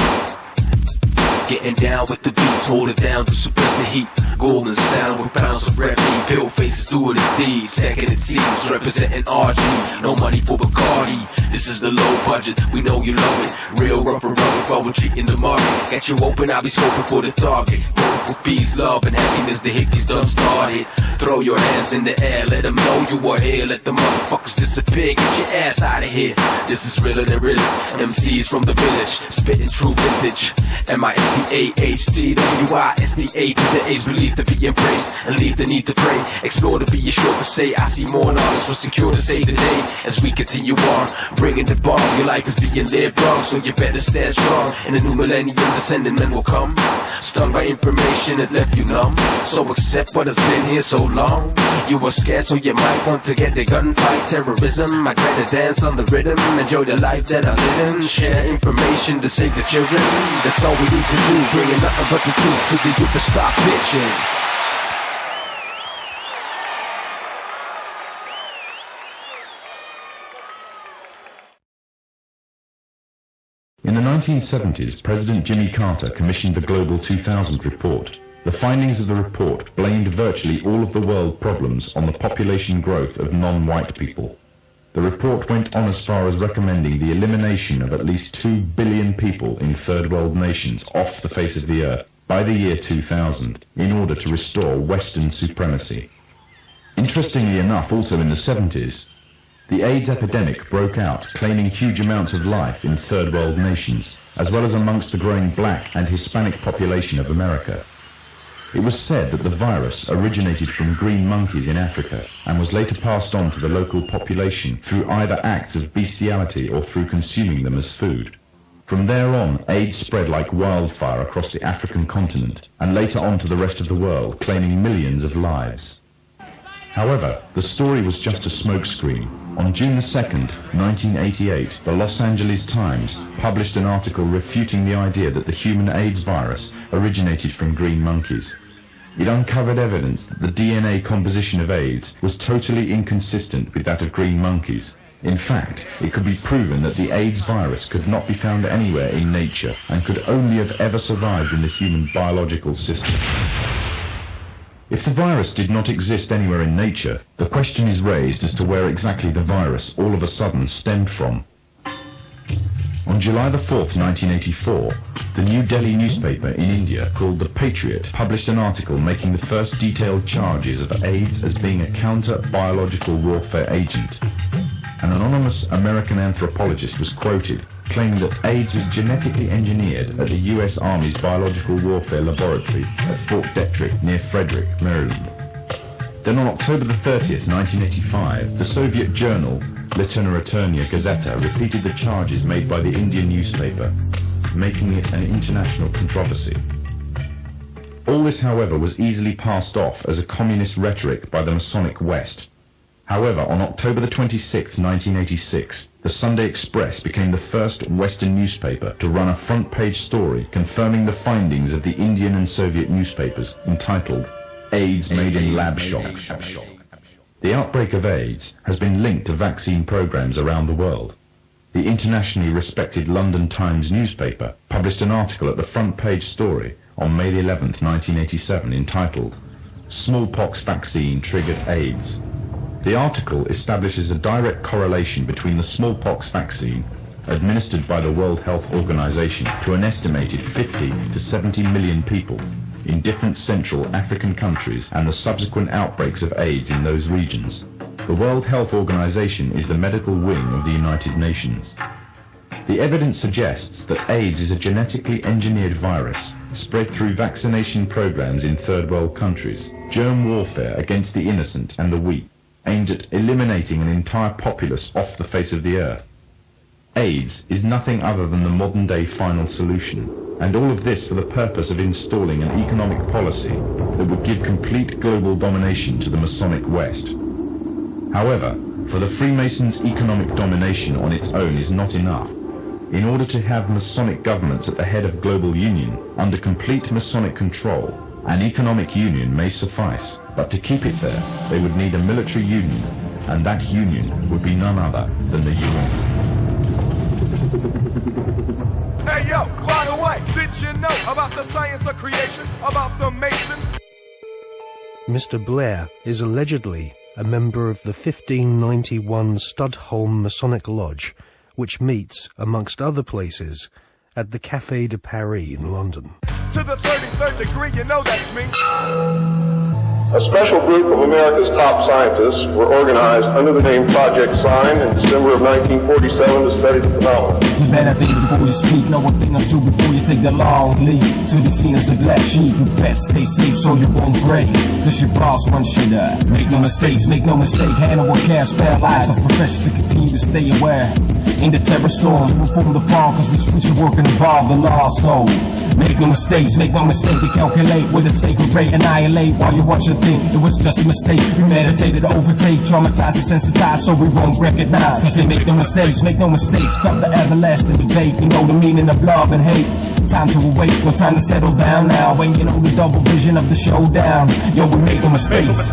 Getting down with the beats, hold it down to suppress the heat. Golden sound with pounds of rep beat. Pale faces doing its deeds, second it seems. Representing RG, no money for Bacardi. This is the low budget, we know you love it. Real rough and rugged while we're cheating the market. Got you open, I'll be scoping for the target. Going for peace, love, and happiness, the hippies done started. Throw your hands in the air, let them know you are here. Let the motherfuckers disappear, get your ass out of here. This is realer than realest, MCs from the village, spitting true vintage. MISTAHTWISTAH to the age, believe to be embraced and leave the need to pray. Explore to be sure to say, I see more knowledge was secure to save the day. As we continue on, bringing the bomb, your life is being lived wrong, so you better stand strong. In the new millennium, descending men will come, stung by information that left you numb. So accept what has been here so long. You were scared, so you might want to get the gunfight. Terrorism, I try to dance on the rhythm. Enjoy the life that I live in. Share information to save the children. That's all we need to do, bringing nothing but the truth to the youth to stop bitching. In the 1970s, President Jimmy Carter commissioned the Global 2000 report. The findings of the report blamed virtually all of the world problems on the population growth of non-white people. The report went on as far as recommending the elimination of at least 2 billion people in third world nations off the face of the earth by the year 2000 in order to restore Western supremacy. Interestingly enough, also in the 70s, the AIDS epidemic broke out, claiming huge amounts of life in third world nations, as well as amongst the growing black and Hispanic population of America. It was said that the virus originated from green monkeys in Africa and was later passed on to the local population through either acts of bestiality or through consuming them as food. From there on, AIDS spread like wildfire across the African continent and later on to the rest of the world, claiming millions of lives. However, the story was just a smokescreen. On June 2nd, 1988, the Los Angeles Times published an article refuting the idea that the human AIDS virus originated from green monkeys. It uncovered evidence that the DNA composition of AIDS was totally inconsistent with that of green monkeys. In fact, it could be proven that the AIDS virus could not be found anywhere in nature and could only have ever survived in the human biological system. If the virus did not exist anywhere in nature, the question is raised as to where exactly the virus all of a sudden stemmed from. On July the 4th, 1984, the New Delhi newspaper in India called The Patriot published an article making the first detailed charges of AIDS as being a counter-biological warfare agent. An anonymous American anthropologist was quoted claiming that AIDS was genetically engineered at the US Army's Biological Warfare Laboratory at Fort Detrick near Frederick, Maryland. Then on October the 30th, 1985, the Soviet journal Literaturia Gazeta repeated the charges made by the Indian newspaper, making it an international controversy. All this, however, was easily passed off as a communist rhetoric by the Masonic West. However, on October the 26th, 1986, the Sunday Express became the first Western newspaper to run a front-page story confirming the findings of the Indian and Soviet newspapers entitled AIDS Made in Lab Shop. The outbreak of AIDS has been linked to vaccine programs around the world. The internationally respected London Times newspaper published an article at the front-page story on May 11th, 1987, entitled Smallpox Vaccine Triggered AIDS. The article establishes a direct correlation between the smallpox vaccine administered by the World Health Organization to an estimated 50 to 70 million people in different Central African countries and the subsequent outbreaks of AIDS in those regions. The World Health Organization is the medical wing of the United Nations. The evidence suggests that AIDS is a genetically engineered virus spread through vaccination programs in third world countries, germ warfare against the innocent and the weak, aimed at eliminating an entire populace off the face of the earth. AIDS is nothing other than the modern-day final solution, and all of this for the purpose of installing an economic policy that would give complete global domination to the Masonic West. However, for the Freemasons' economic domination on its own is not enough. In order to have Masonic governments at the head of global union under complete Masonic control, an economic union may suffice, but to keep it there, they would need a military union, and that union would be none other than the UN. Hey yo, by the way, did you know about the science of creation, about the Masons? Mr. Blair is allegedly a member of the 1591 Studholme Masonic Lodge, which meets, amongst other places, at the Café de Paris in London. To the 33rd degree, you know that's me. A special group of America's top scientists were organized under the name Project Sign in December of 1947 to study the phenomenon. You better think before you speak, know a thing or two before you take the long leap. To be seen as the black sheep, you bet stay safe so you won't break. Cause your boss runs shit up. Make no mistakes, make no mistake. Handle what care, spare lives of professors to continue to stay aware. In the terror storms, we'll form the pawn cause this future work can involve the law. So make no mistakes, make no mistake. To calculate with a sacred rate, annihilate while you watch the thing. It was just a mistake. We meditated, overtake, traumatized, desensitized, so we won't recognize. Cause they make no mistakes, make no mistakes. Stop the everlasting debate. You know the meaning of love and hate. Time to awake, no time to settle down now. When you know the double vision of the showdown. Yo, we make no mistakes.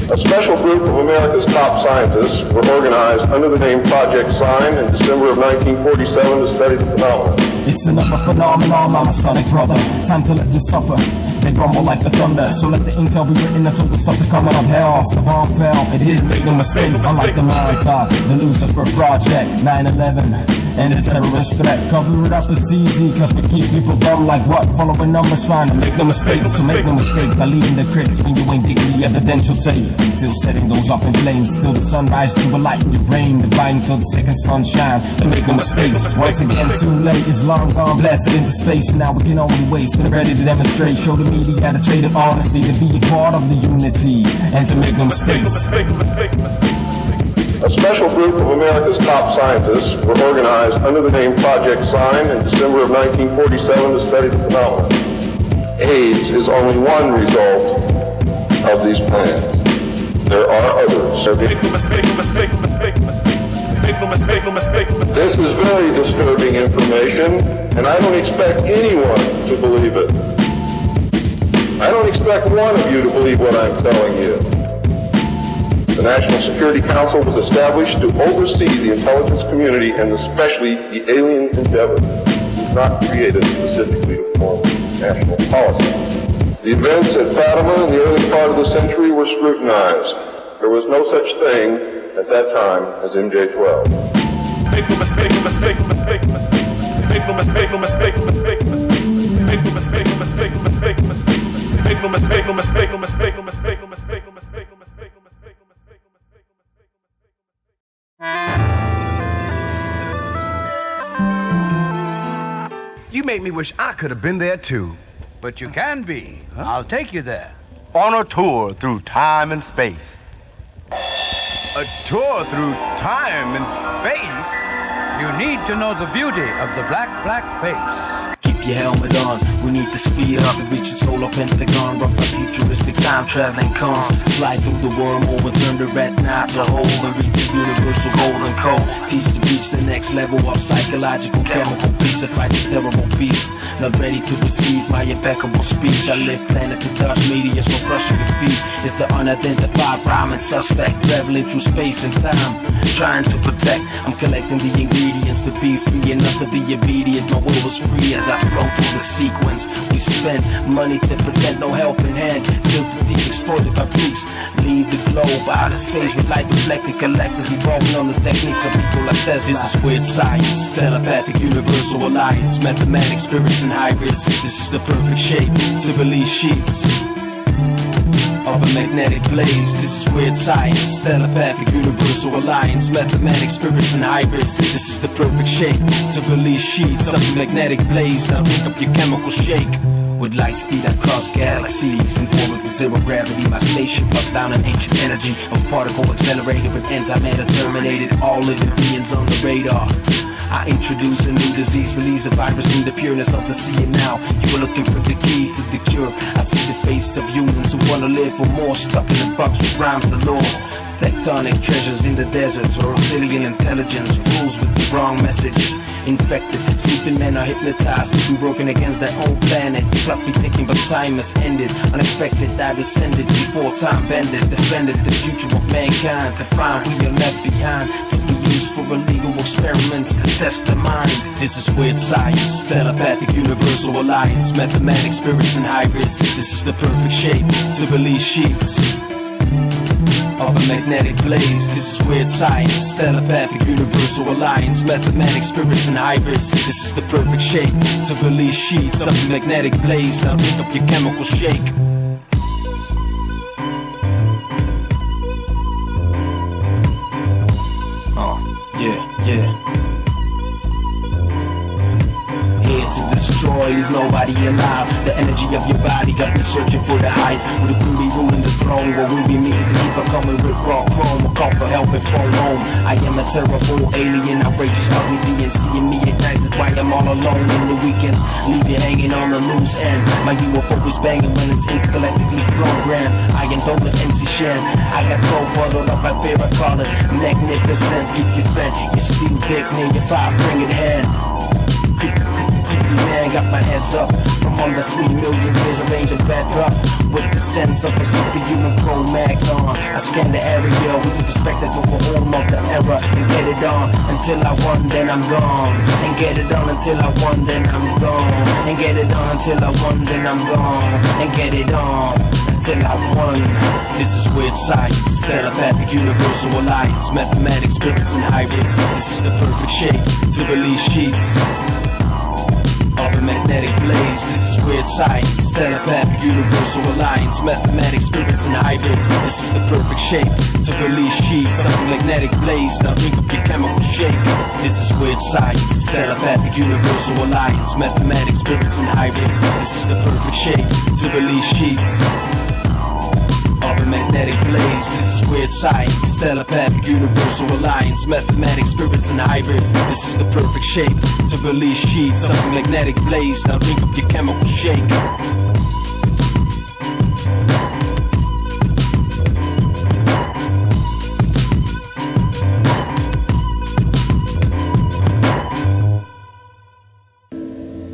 A special group of America's top scientists were organized under the name Project Sign in December of 1947 to study the phenomenon. It's another phenomenon, my Masonic brother. Time to let them suffer. They grumble like the thunder, so let the intel be written until the stuff the coming of hell. The bomb fell, it didn't make no mistakes. Unlike the Molotov, the Lucifer Project, 9/11, and the terrorist threat. Cover it up, it's easy, cause we keep people dumb like what? Following numbers, trying to make no mistakes. So make no mistake, believing the critics when you ain't digging the evidential tape. Till setting goes up in flames, till the sun rises to a light in your brain. Divine till the second sun shines, and make no mistakes. Once again, too late, it's long gone, blasted into space. Now we can only waste, and ready to demonstrate. Show the media the trait of honesty, to be a part of the unity, and to make no mistakes. A special group of America's top scientists were organized under the name Project Sign in December of 1947 to study the phenomenon. AIDS is only one result of these plans. There are others. Make no mistake, mistake, mistake, mistake. Make no mistake, no mistake, mistake. This is very disturbing information, and I don't expect anyone to believe it. I don't expect one of you to believe what I'm telling you. The National Security Council was established to oversee the intelligence community and especially the aliens' endeavor. It was not created specifically to form national policy. The events at Fatima in the early part of the century were scrutinized. There was no such thing at that time as MJ-12. Make no mistake, no mistake, mistake, mistake. Make no mistake, no mistake, mistake, mistake. Make no mistake, no mistake, mistake, mistake. Make no mistake, no mistake, no mistake, no mistake, no mistake, no mistake, no mistake, no mistake, no mistake, no mistake, no mistake. You make me wish I could have been there too. But you can be. Huh? I'll take you there. on a tour through time and space. A tour through time and space? You need to know the beauty of the black face. Keep your helmet on, we need to speed up and reach the solar pentagon. Rock by futuristic time traveling cons. Slide through the wormhole and turn the red knot to hold and reach the universal golden code. Teach to reach the next level of psychological chemical beats. I fight the terrible beast, not ready to receive my impeccable speech. I lift planet to touch meteors for crushing your feet. It's the unidentified rhyming suspect, traveling through space and time, trying to protect. I'm collecting the ingredients to be free and not to be obedient. My will was free as I flow through the sequence. We spend money to pretend no helping hand. Feel the teach exploited by freaks. Leave the globe out of space with light reflected collectors evolving on the techniques of people like Tesla. This is weird science, telepathic universal alliance, mathematics, spirits and hybrids. This is the perfect shape to release sheets of a magnetic blaze. This is weird science, telepathic universal alliance, mathematics, spirits and hybrids. This is the perfect shape to release sheets of a magnetic blaze. Now pick up your chemical shake. With light speed across galaxies and forward with zero gravity, my spaceship plugs down an ancient energy of particle accelerated with antimatter terminated. All living beings on the radar. I introduce a new disease, release a virus from the pureness of the sea. And now you are looking for the key to the cure. I see the face of humans who wanna live for more, stuck in a box with rhymes galore. Tectonic treasures in the deserts, or reptilian intelligence rules with the wrong message. Infected, sleeping men are hypnotized to be broken against their own planet. Clock be ticking, but time has ended. Unexpected, I descended before time bended. Defended the future of mankind to find we are left behind. To be used for illegal experiments to test the mind. This is weird science, telepathic universal alliance, mathematics, spirits and hybrids. This is the perfect shape to release sheets of a magnetic blaze. This is weird science, telepathic universal alliance, mathematics, spirits and hybrids. This is the perfect shape to release sheets of a magnetic blaze. Now pick up your chemical shake. Yeah. Here to destroy, leave nobody alive. The energy of your body got me searching for the height. Where the queen be ruling the throne, where we be meeting to keep her coming with raw chrome. A call for help and phone home. I am a terrible alien, outrageous, ugly being. Seeing me at nights is why I'm all alone in the weekends. Leave you hanging on the loose end. My UFO is banging when it's intergalactically programmed. I am Dolan MC Shen. I got cold bottled up by beer, I call it magnificent. Keep your fan, you steal dick, near your 5-ringed hand. Man, got my heads up from under 3 million years of angel bedrock. With the sense of a superhuman pro-magnon, I scan the area with the perspective of a whole nother era. And get it on until I won, then I'm gone. And get it on until I won, then I'm gone. And get it on until I won, then I'm gone. And get it on until I won. This is weird science, telepathic universal alliance, mathematics, spirits and hybrids. This is the perfect shape to release sheets of a magnetic blaze. This is weird science, telepathic universal alliance, mathematics, spirits and hybrids. This is the perfect shape to release sheets of a magnetic blaze. Now drink up your chemical shake. This is weird science, telepathic universal alliance, mathematics, spirits and hybrids. This is the perfect shape to release sheets of a magnetic blaze. This is weird science, telepathic universal alliance, mathematics, spirits and hybrids. This is the perfect shape to release sheets of a magnetic blaze. Now drink up your chemical shake.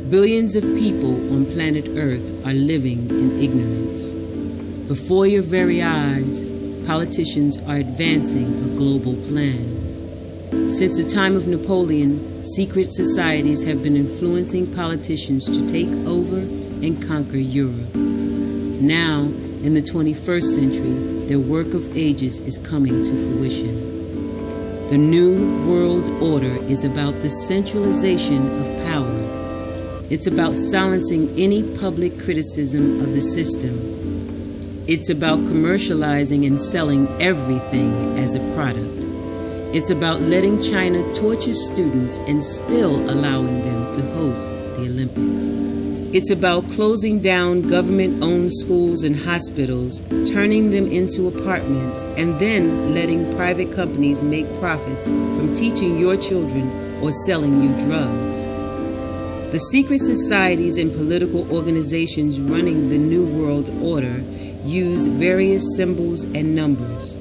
Billions of people on planet Earth are living in ignorance. Before your very eyes, politicians are advancing a global plan. Since the time of Napoleon, secret societies have been influencing politicians to take over and conquer Europe. Now, in the 21st century, their work of ages is coming to fruition. The New World Order is about the centralization of power. It's about silencing any public criticism of the system. It's about commercializing and selling everything as a product. It's about letting China torture students and still allowing them to host the Olympics. It's about closing down government-owned schools and hospitals, turning them into apartments, and then letting private companies make profits from teaching your children or selling you drugs. The secret societies and political organizations running the New World Order use various symbols and numbers.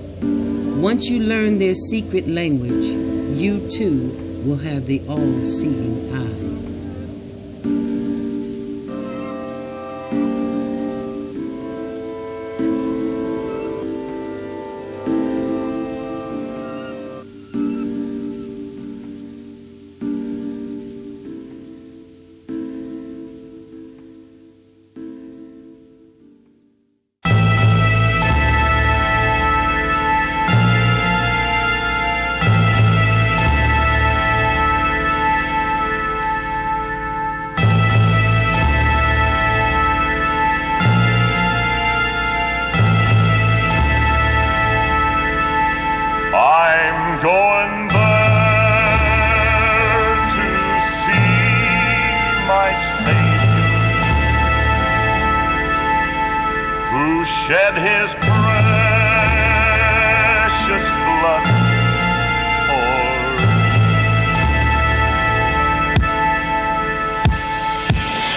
Once you learn their secret language, you too will have the all-seeing eye. Shed his precious blood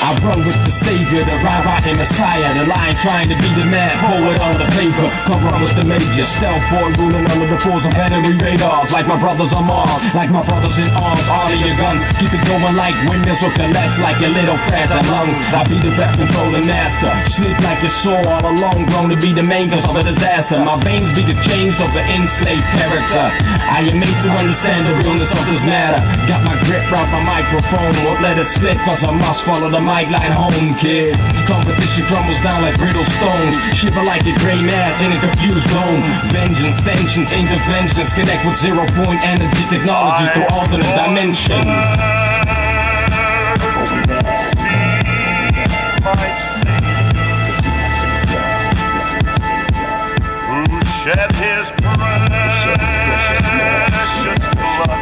I run with the savior, the ride-rocking messiah, the lion trying to be the mad poet on the paper. Come run with the major, stealth boy ruling under the force of enemy radars. Like my brothers on Mars, like my brothers in arms. Honor your guns, keep it going like windmills or collapse like your little phantom lungs. I be the breath controlling master, sleep like your soul all alone, grown to be the main cause of a disaster. My veins be the chains of the enslaved character. I am made to understand the realness of this matter. Got my grip around my microphone, won't let it slip cause I must follow the mic line home, kid. Competition crumbles down like brittle stones, shiver like a gray mass in a confused dome. Vengeance, tensions, interventions, connect with 0-point energy technology through alternate dimensions. Who shed his precious blood.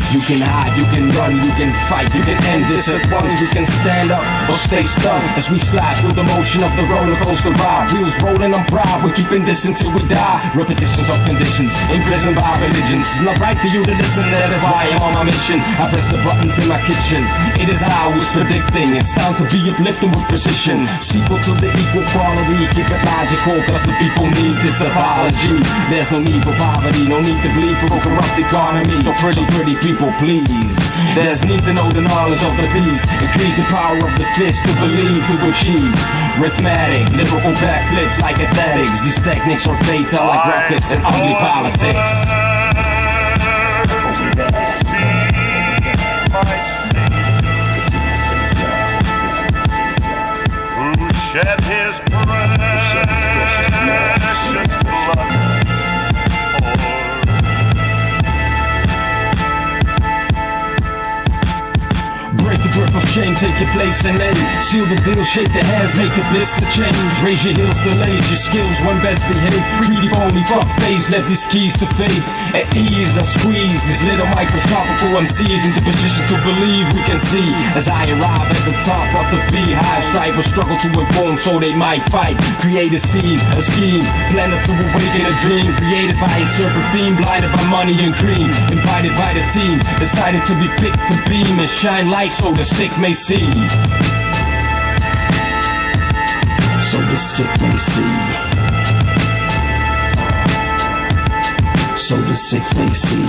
You can hide, you can run, you can fight, you can end this at once. We can stand up or stay stuck as we slide through the motion of the roller coaster ride. Wheels rolling on pride, we're keeping this until we die. Repetitions of conditions, imprisoned by religions. It's not right for you to listen, that is why I'm on my mission. I press the buttons in my kitchen, it is I who's predicting. It's time to be uplifting with precision. Sequel to the equal quality, keep it logical, cause the people need this apology. There's no need for poverty, no need to bleed for a corrupt economy. So pretty people, please. There's need to know the knowledge of the beast. Increase the power of the fist to believe, to achieve. Rhythmatic, lyrical backflips like athletics. These techniques are fatal like rockets and ugly politics. Who shed his precious blood. Break the grip of shame, take your place and aim. Seal the deal, shake the hands, make us miss the change. Raise your heels, delays your skills when best behave. Free phony, fuck face, let these keys to fade. At ease, I squeeze these little microscopical MCs into position to believe we can see. As I arrive at the top of the beehive, strive or struggle to inform so they might fight. Create a scene, a scheme, planet to awaken a dream. Created by a serpent fiend, blinded by money and cream. Invited by the team, decided to be picked to beam and shine light so the sick may see. So the sick may see. So the sick may see.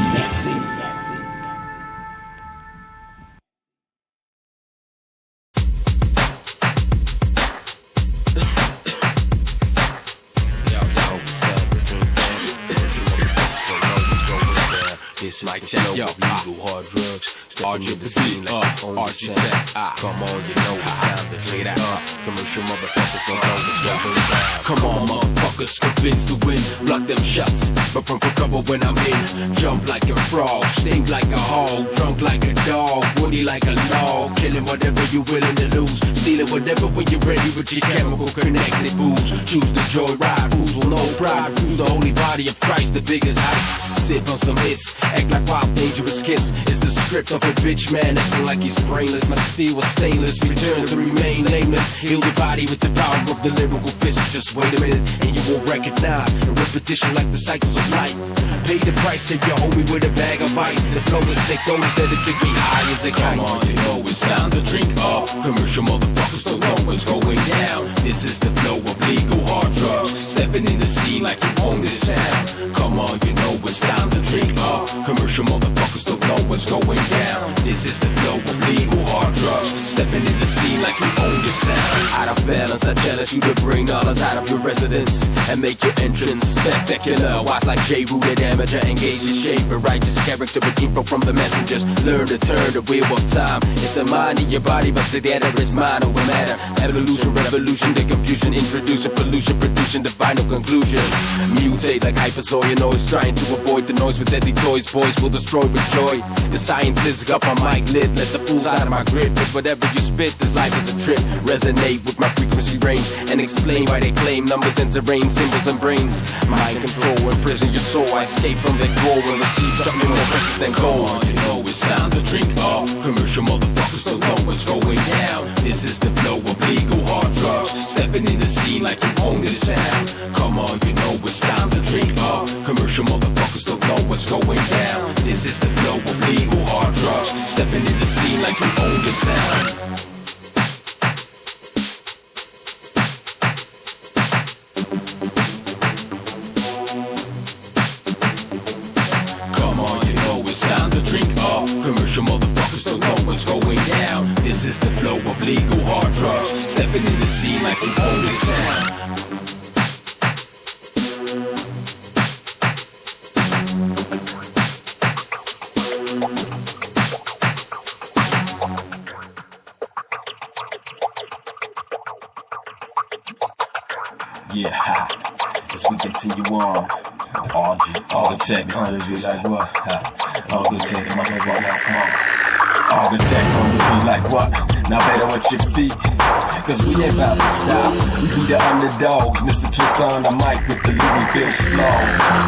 It's like yo, legal hard drugs. Stepping in the scene like the phone sound. Come on, you know the sound to play that up. Commercial motherfuckers don't know what's going down. Come on, motherfuckers, convince to win. Block them shots, but from cover when I'm in. Jump like a frog, stink like a hog, drunk like a dog, woody like a log. Killing whatever you willing to lose. Stealing whatever when you're ready with your chemical connected booze. Choose the joyride, fools will know pride proves the holy body of Christ, the biggest heights. Sip on some hits, act like wild, dangerous kids. It's the script of a bitch man acting like he's brainless. My steel was stainless, return to remain nameless. Heal your body with the power of the lyrical fist. Just wait a minute and you won't recognize a repetition like the cycles of life. Pay the price if you hold me with a bag of ice. The flow is thick, don't instead of take me high as a kite. Come on, you know it's time to drink up. Commercial motherfuckers don't know what's going down. This is the flow of legal hard drugs. Stepping in the scene like you own this sound. Come on, you know it's time to drink up. Commercial motherfuckers don't know what's going down. This is the flow of legal hard drugs. Stepping in the scene like you own this sound. Out of balance, I challenge you to bring dollars out of your residence and make your entrance spectacular. Watch like J-rooted amateur engage in shape a righteous character with info from the messengers. Learn to turn the wheel of time. It's the mind in your body, but together it's mind over matter. Evolution, revolution, the confusion, introducing pollution, producing the final conclusion. Mutate like hyperzoianoids, trying to avoid the noise with deadly toys. Boys will destroy with joy. The scientists got my mic lit, let the fools out of my grip. But whatever you spit, this life is a trip. Resonate with my frequency range and explain why they claim numbers and terrain, symbols and brains. Mind control, imprison your soul. I escape from their goal and receive something more precious than gold. You know it's time to drink up. Commercial motherfuckers don't know what's going down. This is the flow of legal hard drugs. Stepping in the scene like you own this sound. Come on, you know it's time to drink up. Commercial motherfuckers don't know what's going down. This is the flow of legal hard drugs. Stepping in the scene like you own this sound. Commercial motherfuckers don't know what's going down. This is the flow of legal hard drugs. Stepping in the scene like you own the sound. Yeah, as we continue on, Architect, like what? Architect, my Architect on the beat like what? Now better watch your feet, cause we ain't about to stop. We be the underdogs, Mr. Twister on the mic with the Louisville slow.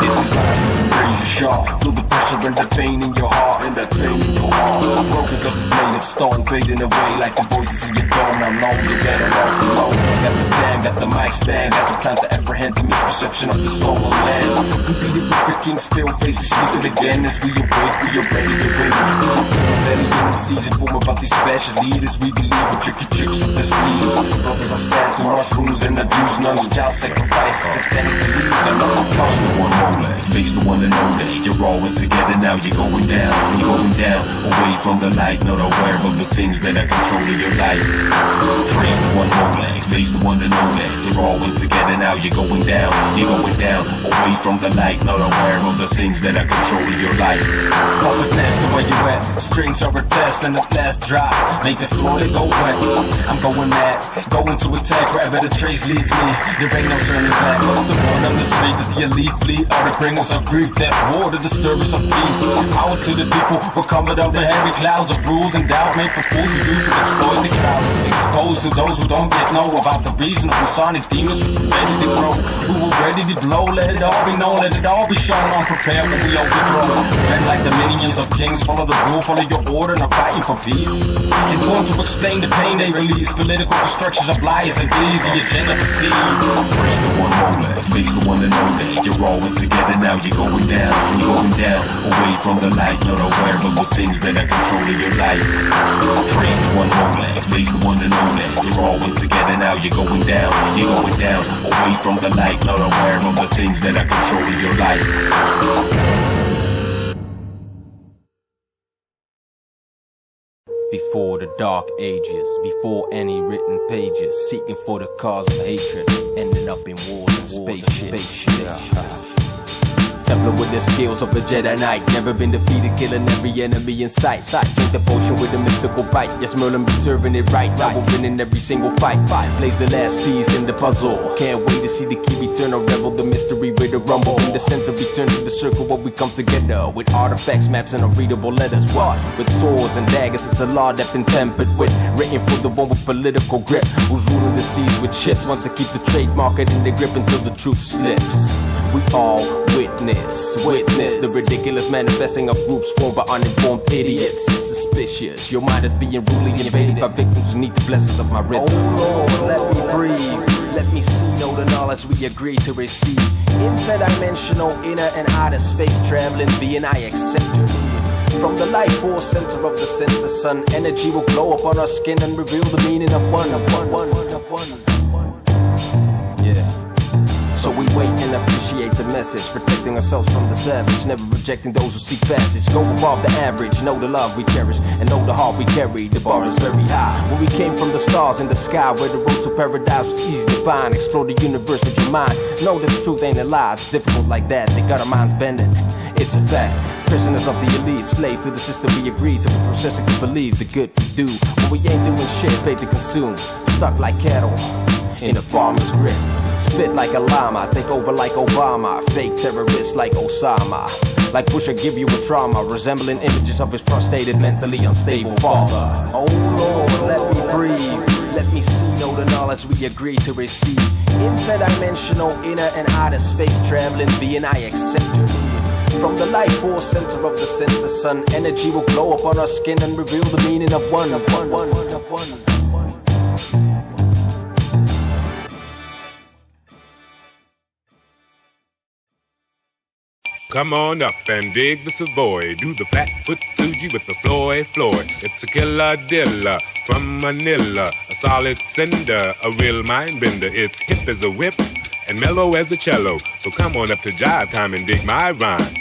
Hit these lines with the razor sharp. Feel the pressure and the pain in your heart, and the pain in your heart. I'm broken cause it's made of stone, fading away like the voices in your dome. Now know you're better off alone. Got the fan, got the mic stand, got the time to apprehend the misperception of the stolen land. We beat it with the king, still face, we sleeping again as we awake, we are ready to win. Better in season form about these fashion leaders. We believe in tricky tricks of the sleeves. Brothers of sad to mushrooms and abuse, nuns, child sacrifices, satanic beliefs. I know I'm face the one moment, face the one and only. You're all in together now, you're going down. You're going down, away from the light, not aware of the things that are controlling your life. Praise the one moment, face the one and only. You're all in together now, you're going down. You're going down, away from the light, not aware of the things that are controlling your life. Puppet master, where you at? Strings are a test and the blast drop. Make the floor to go wet. I'm going mad, going to attack wherever the trace leads me. There ain't no turning back. What's the one on the street that the elite fleet are the bringers of grief? That war, the disturbers of peace. Power to the people, we're covered under heavy clouds of rules and doubt. Made for fools who used to exploit the crowd. Exposed to those who don't yet know about the reason of Masonic demons who's ready to grow. Who were ready to blow, let it all be known, let it all be shown. Unprepared when we overthrow. Red like the minions of kings, follow the rule, follow your order, and I'm fighting for peace. Informed to explain the pain they release. Political constructions of lies and believe the agenda perceives. Praise the one moment, face the one and only. You're all in together now, you're going down. You're going down, away from the light, not aware of the things that are controlling your life. Praise the one moment, face the one and only. You're all in together now, you're going down. You're going down, away from the light, not aware of the things that are controlling your life. Before the dark ages, before any written pages, seeking for the cause of hatred, ending up in wars and spaceships. Templar with the skills of a Jedi Knight. Never been defeated, killing every enemy in sight. Drink the potion with a mythical bite. Yes, Merlin be serving it right. I will win in every single fight. Plays the last piece in the puzzle. Can't wait to see the key return, unravel the mystery with a rumble. In the center, return to the circle where we come together. With artifacts, maps, and unreadable letters. What? With swords and daggers, it's a law that's been tempered with. Written for the one with political grip. Who's ruling the seas with chips. Wants to keep the trademark in the grip until the truth slips. We all witness the ridiculous manifesting of groups formed by uninformed idiots. Suspicious, your mind is being rudely invaded by victims who need the blessings of my rhythm. Oh Lord, let me breathe, let me see, know the knowledge we agree to receive. Interdimensional, inner and outer space traveling being, I accept your needs. From the life force center of the center sun, energy will glow upon our skin and reveal the meaning of one. Yeah. So we wait and appreciate the message, protecting ourselves from the savage, never rejecting those who seek passage. Go above the average, know the love we cherish, and know the heart we carry. The bar is very high. When we came from the stars in the sky, where the road to paradise was easy to find. Explore the universe with your mind. Know that the truth ain't a lie. It's difficult like that. They got our minds bending. It's a fact. Prisoners of the elite, slaves to the system we agree to. We processing to believe the good we do. When we ain't doing shit, paid to consume. Stuck like cattle in a farmer's grip. Spit like a llama, take over like Obama. Fake terrorists like Osama. Like Bush, I give you a trauma, resembling images of his frustrated, mentally unstable father. Oh Lord, let me breathe, let me see, know the knowledge we agree to receive. Interdimensional, inner and outer space traveling being, I accept your needs. From the life force center of the center sun, energy will glow upon our skin and reveal the meaning of one. Come on up and dig the Savoy. Do the fat foot Fuji with the Floyd. It's a killer dilla from Manila. A solid cinder, a real mind bender. It's hip as a whip and mellow as a cello. So come on up to jive time and dig my rhyme.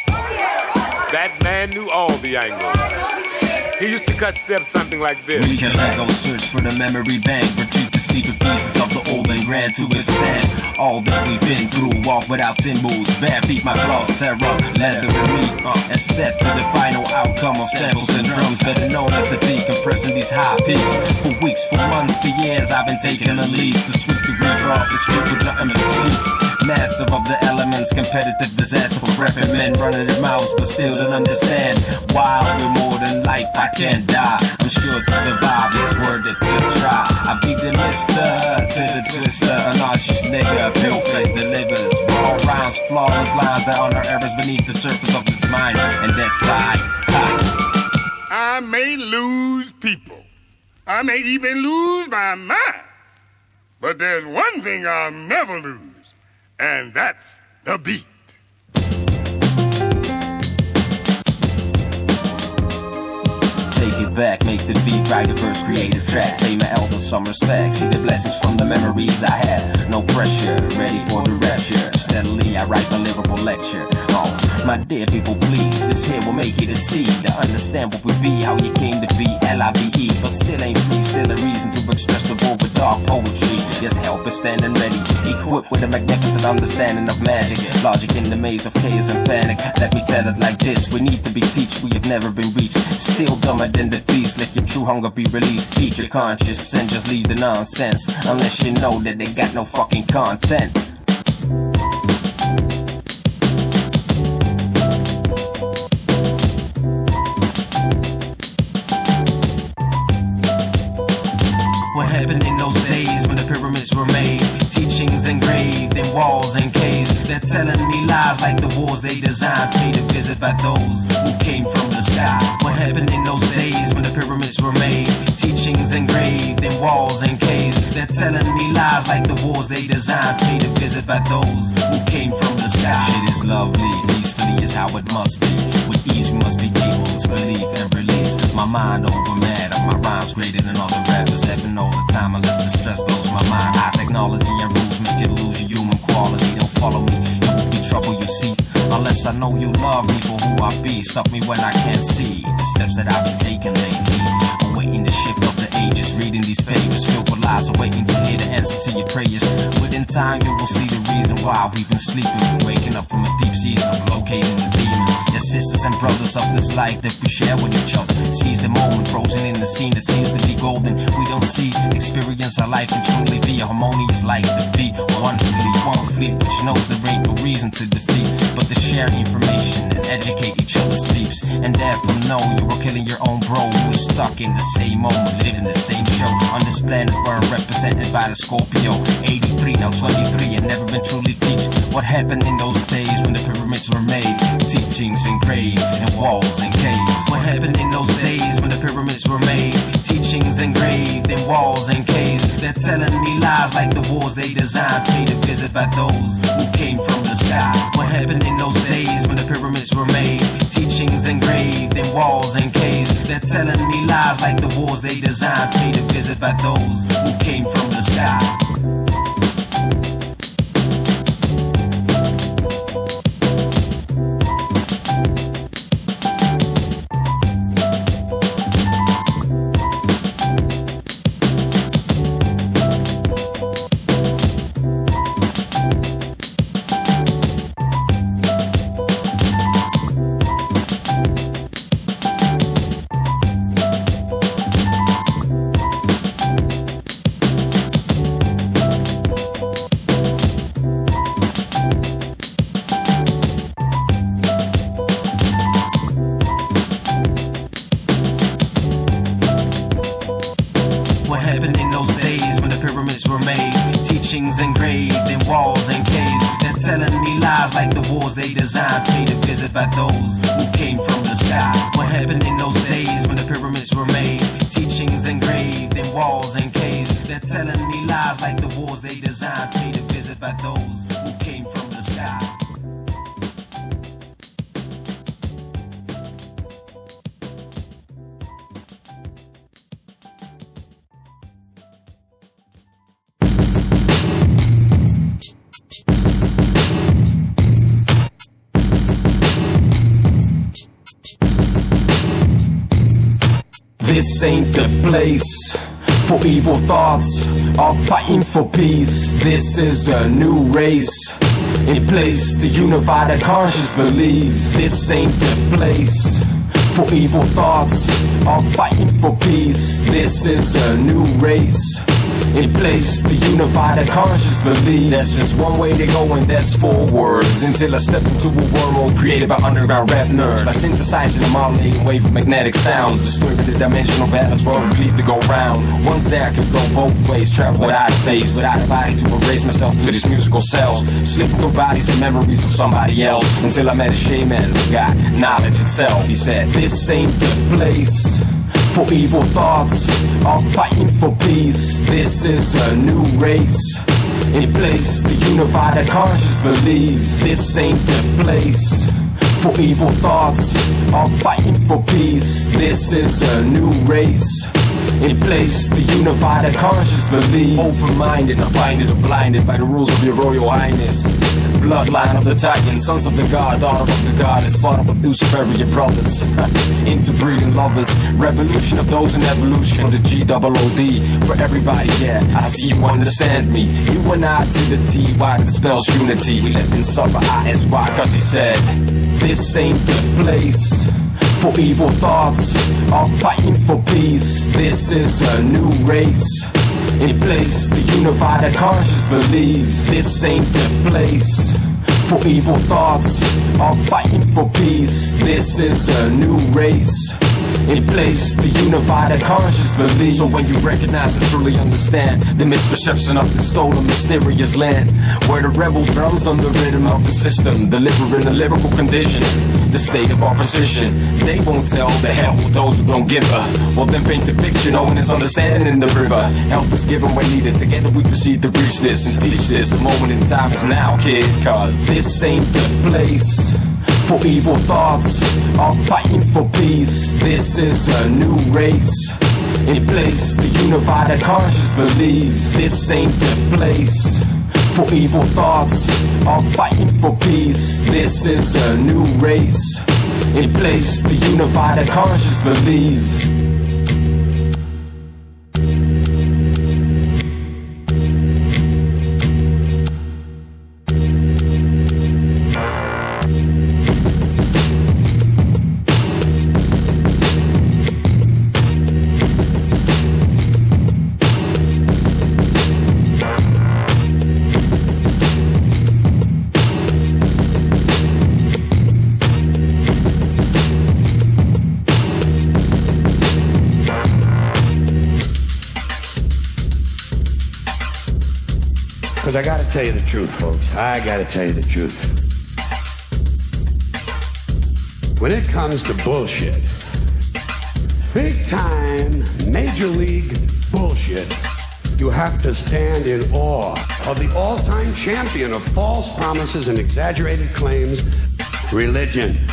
That man knew all the angles. He used to cut steps something like this. We can let go search for the memory bank, retreat the sleeping pieces of the old and grand to withstand all that we've been through. Walk without tin boots, bare feet, my claws tear up, leather and meat, and step to the final outcome of samples and drums, better known as the beat, compressing these high pitches. For weeks, for months, for years, I've been taking a lead to sweep the river off the street with nothing but sweets. Master of the elements, competitive disaster for repping men running their mouths, but still don't understand. Wild, we're more than life, I can't die. I'm sure to survive, it's worth it to try. I beat the mister to the twister, an archist nigga, pill face delivers. Raw rhymes, flawless lines that honor errors beneath the surface of this mind, and that's I may lose people. I may even lose my mind. But there's one thing I'll never lose, and that's the beat. Take it back, make the beat, write a verse, create a track. Pay my elders some respect, see the blessings from the memories I had. No pressure, ready for the rapture. Steadily I write a lyrical lecture. Oh, my dear people, please, this here will make you to see, to understand what we be, how you came to be, L-I-V-E. But still ain't free, still a reason to express the world with dark poetry. Just help us standing ready, equipped with a magnificent understanding of magic. Logic in the maze of chaos and panic. Let me tell it like this, we need to be teached, we have never been reached. Still dumber than the beast, let your true hunger be released. Feed your conscience and just leave the nonsense, unless you know that they got no fucking content. What happened in those days when the pyramids were made? Teachings engraved in walls and caves. They're telling me lies like the wars they designed, paid a visit by those who came from the sky. What happened in those days when the pyramids were made? Teachings engraved in walls and caves. They're telling me lies like the wars they designed, paid a visit by those who came from the sky. Shit is lovely, peacefully is how it must be. With ease we must be able to believe and release. My mind over matter, my rhymes greater than all the rappers. Happen all the time unless the stress blows my mind. High technology and rules make you lose your human quality. Don't follow me, it will be trouble you see. Unless I know you love me for who I be. Stop me when I can't see the steps that I've been taking lately. Awaiting the shift of the ages. days, reading these papers filled with lies, waiting to hear the answer to your prayers. Within time, you will see the reason why we've been sleeping, waking up from a deep season of locating the demon. Your sisters and brothers of this life that we share with each other. Seize the moment, frozen in the scene that seems to be golden. We don't see, experience our life and truly be a harmonious life to be. One fleet, which knows there ain't no reason to defeat, but to share information and educate each other's peeps. And therefore know you were killing your own bro who was stuck in the same moment, living the same show. On this planet we're represented by the Scorpio. 83, now 23, and never been truly teach what happened in those days when the pyramids were made. Teachings engraved in walls and caves. What happened in those days when the pyramids were made? Teachings engraved in walls and caves. They're telling me lies like the wars they designed, paid a visit by those who came from the sky. What happened in those days when the pyramids were made? Teachings engraved in walls and caves. They're telling me lies like the wars they designed, paid a visit by those who came from the sky. Engraved in walls and caves. They're telling me lies like the wars they designed, paid a visit by those who came from the sky. What happened in those days when the pyramids were made? Teachings engraved in walls and caves. They're telling me lies like the wars they designed, paid a visit by those who came from the sky. This ain't the place for evil thoughts or fighting for peace. This is a new race, a place to unify the conscious beliefs. This ain't the place for evil thoughts or fighting for peace. This is a new race, a place to unify the conscious belief. There's just one way to go and that's forwards. Until I step into a world created by underground rap nerds. By synthesizing a modulating wave of magnetic sounds, disturbing the dimensional balance where we believe to go round. Once there I can go both ways, travel without a face, without a body to erase myself through these musical cells. Slipping through bodies and memories of somebody else. Until I met a shaman who got knowledge itself. He said, this ain't the place for evil thoughts or fighting for peace. This is a new race, a place to unify the conscious beliefs. This ain't the place for evil thoughts or fighting for peace. This is a new race, a place to unify the conscious beliefs. Open-minded, unbinded, or blinded by the rules of your royal highness. Bloodline of the Titan, sons of the god, daughter of the goddess, father of new superior brothers. Interbreeding lovers, revolution of those in evolution. The G-O-O-D for everybody, yeah. I see you understand me. You and I to the T, why the spells unity. We let them suffer, I-S-Y, cause he said, this ain't the place for evil thoughts or fighting for peace. This is a new race, a place to unify the conscious beliefs. This ain't the place for evil thoughts or fighting for peace. This is a new race, a place to unify the conscious beliefs. So when you recognize and truly understand the misperception of the stolen mysterious land, where the rebel drums on the rhythm of the system, delivering a lyrical condition, the state of our position. They won't tell, the hell with those who don't give a. Well then paint the picture, knowing it's understanding in the river. Help is given when needed, together we proceed to reach this and teach this. The moment in time is now, kid, cause this ain't the place for evil thoughts or fighting for peace. This is a new race, a place to unify the conscious beliefs. This ain't the place for evil thoughts or fighting for peace. This is a new race, a place to unify the conscious beliefs. Because I gotta tell you the truth, folks. I gotta tell you the truth. When it comes to bullshit, big time, major league bullshit, you have to stand in awe of the all-time champion of false promises and exaggerated claims, religion.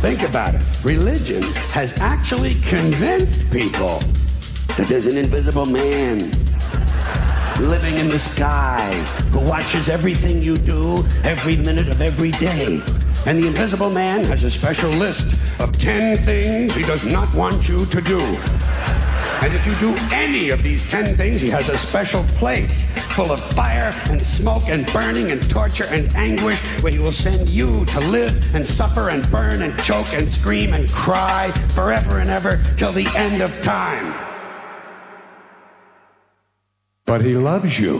Think about it. Religion has actually convinced people that there's an invisible man living in the sky who watches everything you do every minute of every day. And the invisible man has a special list of 10 things he does not want you to do. And if you do any of these 10 things, he has a special place full of fire and smoke and burning and torture and anguish where he will send you to live and suffer and burn and choke and scream and cry forever and ever till the end of time. But he loves you.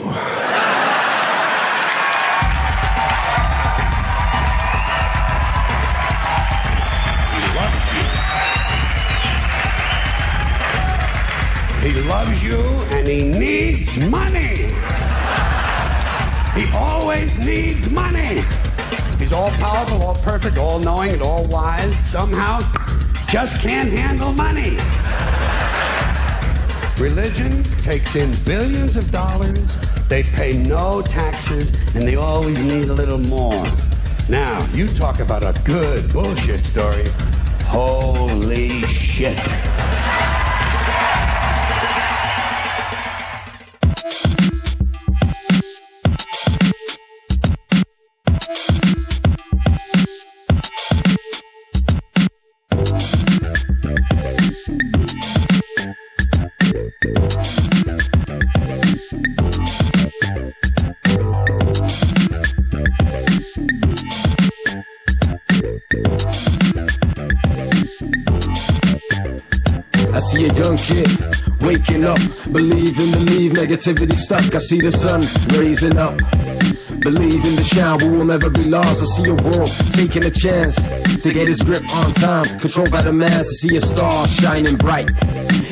He loves you and he needs money. He always needs money. He's all powerful, all perfect, all knowing, and all wise. Somehow just can't handle money. Religion takes in billions of dollars. They pay no taxes and they always need a little more. Now, you talk about a good bullshit story. Holy shit. See a young kid waking up, believe negativity stuck. I see the sun raising up, believe in the shine, we will never be lost. I see a world taking a chance to get its grip on time, controlled by the mass. I see a star shining bright.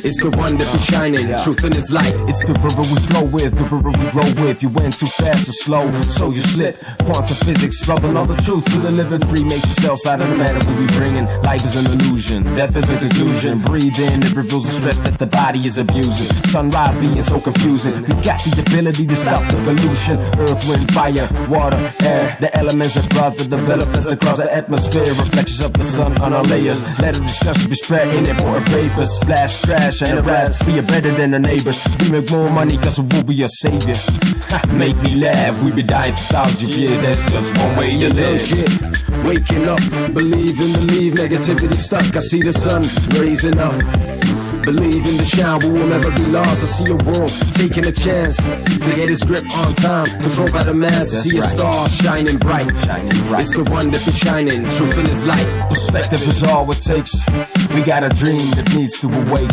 It's the one that be shining, truth in its light. It's the river we flow with, the river we grow with. You went too fast or slow, so you slip. Quantum physics, rubbing all the truth to the living free. Make yourselves out of the matter we be bringing. Life is an illusion, death is a conclusion. Breathe in, it reveals the stress that the body is abusing. Sunrise being so confusing. We got the ability to stop the pollution. Earth, wind, fire, water, air. The elements are brought to develop us across the atmosphere. Reflections of the sun on our layers. Let the discussion be spread in important papers. Splash, crash, and harass. We are better than the neighbors. We make more money cause we'll be your savior. Make me laugh, we be dying for thousands of years. That's just one way you live. Kid, waking up, believe negativity stuck. I see the sun raising up, believe in the shine, we will never be lost. I see a world taking a chance to get its grip on time, controlled by the mass. I see a star shining bright. It's the one that be shining, truth in its light. Perspective is all it takes. We got a dream that needs to awake.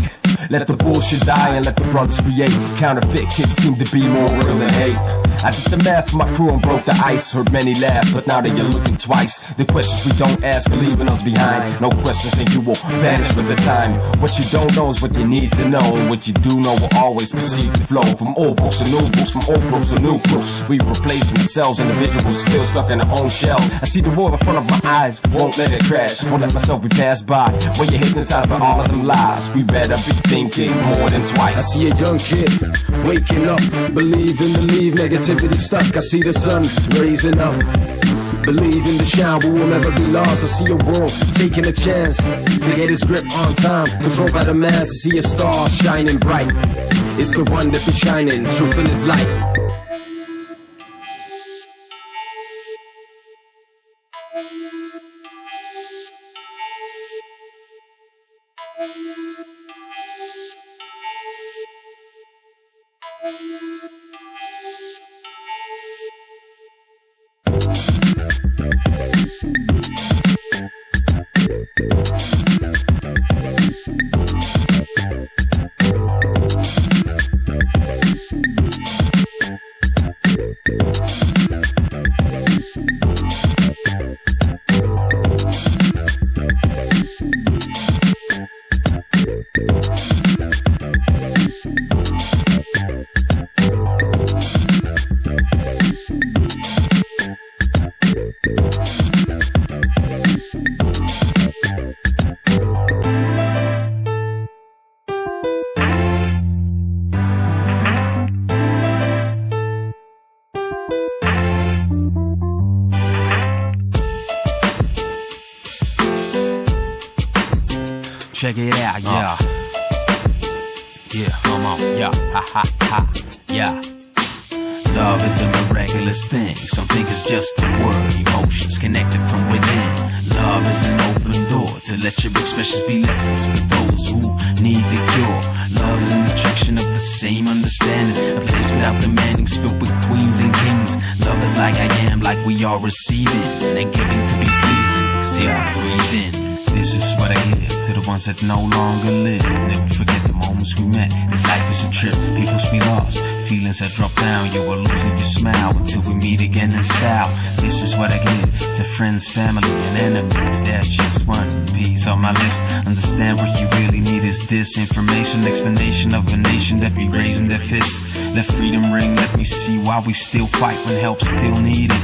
Let the bullshit die and let the brothers create. Counterfeit kids seem to be more real than hate. I did the math for my crew and broke the ice. Heard many laugh, but now that you're looking twice. The questions we don't ask are leaving us behind. No questions and you will vanish with the time. What you don't know is what you need to know. And what you do know will always proceed to flow. From old books to new books, from old groups to new groups. We replacing ourselves, individuals still stuck in their own shell. I see the world in front of my eyes, won't let it crash. Won't let myself be passed by. When you're hypnotized by all of them lies, we better be thinking more than twice. I see a young kid waking up, believe negativity stuck. I see the sun raising up, believe in the shine, we will never be lost. I see a world taking a chance to get its grip on time, controlled by the mass. I see a star shining bright. It's the one that be shining, truth in its light. check it out, yeah. Yeah, come on, yeah, ha ha ha, yeah. Love is a miraculous thing. Some think it's just a word, emotions connected from within. Love is an open door to let your expressions be lessons for those who need the cure. Love is an attraction of the same understanding, a place without demandings, filled with queens and kings. Love is like I am, like we are receiving, and giving to be pleasing. See, I breathe in. This is what I give to the ones that no longer live. Never forget the moments we met. This life is a trip, people's we lost. Feelings that drop down, you will losing your smile until we meet again in style. This is what I give to friends, family, and enemies. That's just one piece on my list. Understand what you really need is this information, explanation of a nation that be raising their fists. Let freedom ring, let me see why we still fight when help's still needed.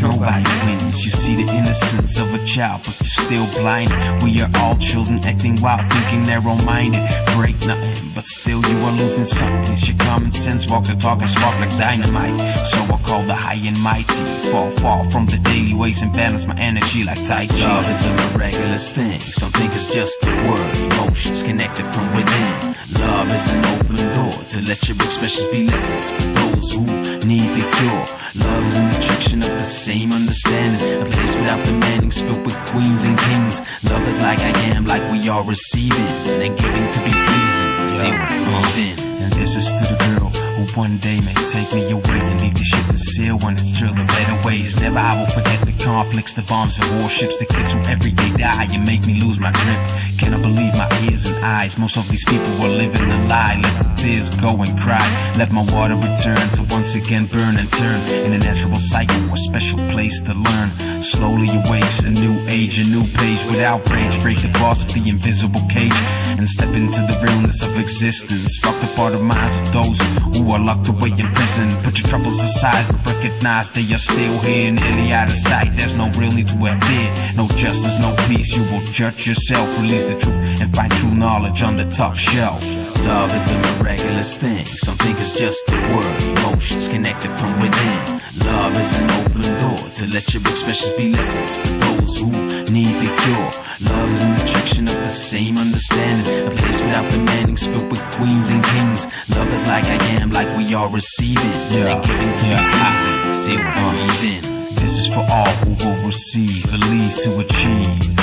Nobody wins. You see the innocence of a child, but you're still blind. We are all children acting wild, thinking narrow-minded. Break nothing, but still you are losing something. It's your common sense, walk the talk and spark like dynamite. So I call the high and mighty. Fall from the daily ways and balance my energy like Tai Chi. Love is a miraculous thing. Some think it's just a word, emotions connected from within. Love is an open door to let your expressions be lessons for those who need the cure. Love is an attraction of the same understanding, a place without demandings, filled with queens and kings. Love is like I am, like we are receiving, and giving to be pleasing. See what comes in. And this is to the girl who one day may take me away and leave the ship to sail when it's drilled in better ways. Never I will forget the conflicts, the bombs and warships, the kids who every day die and make me lose my grip. Cannot believe my ears and eyes. Most of these people were living a lie. Let the tears go and cry. Let my water return to once again burn and turn in a natural cycle, a special place to learn. Slowly awakes a new age, a new page without rage. Break the bars of the invisible cage and step into the realness of existence. Fuck the part of minds of those who are locked away in prison. Put your troubles aside, but recognize they are still here, nearly out of sight. There's no real need to have fear, no justice, no peace. You will judge yourself, release the truth, and find true knowledge on the top shelf. Love is a miraculous thing. Some think it's just a word, emotions connected from within. Love is an open door to let your expressions be lessons for those who need the cure. Love is an attraction of the same understanding, a place without demandings, filled with queens and kings. Love is like I am, like we are receiving, and giving to be pleasing. See what comes in. This is for all who will receive, believe to achieve.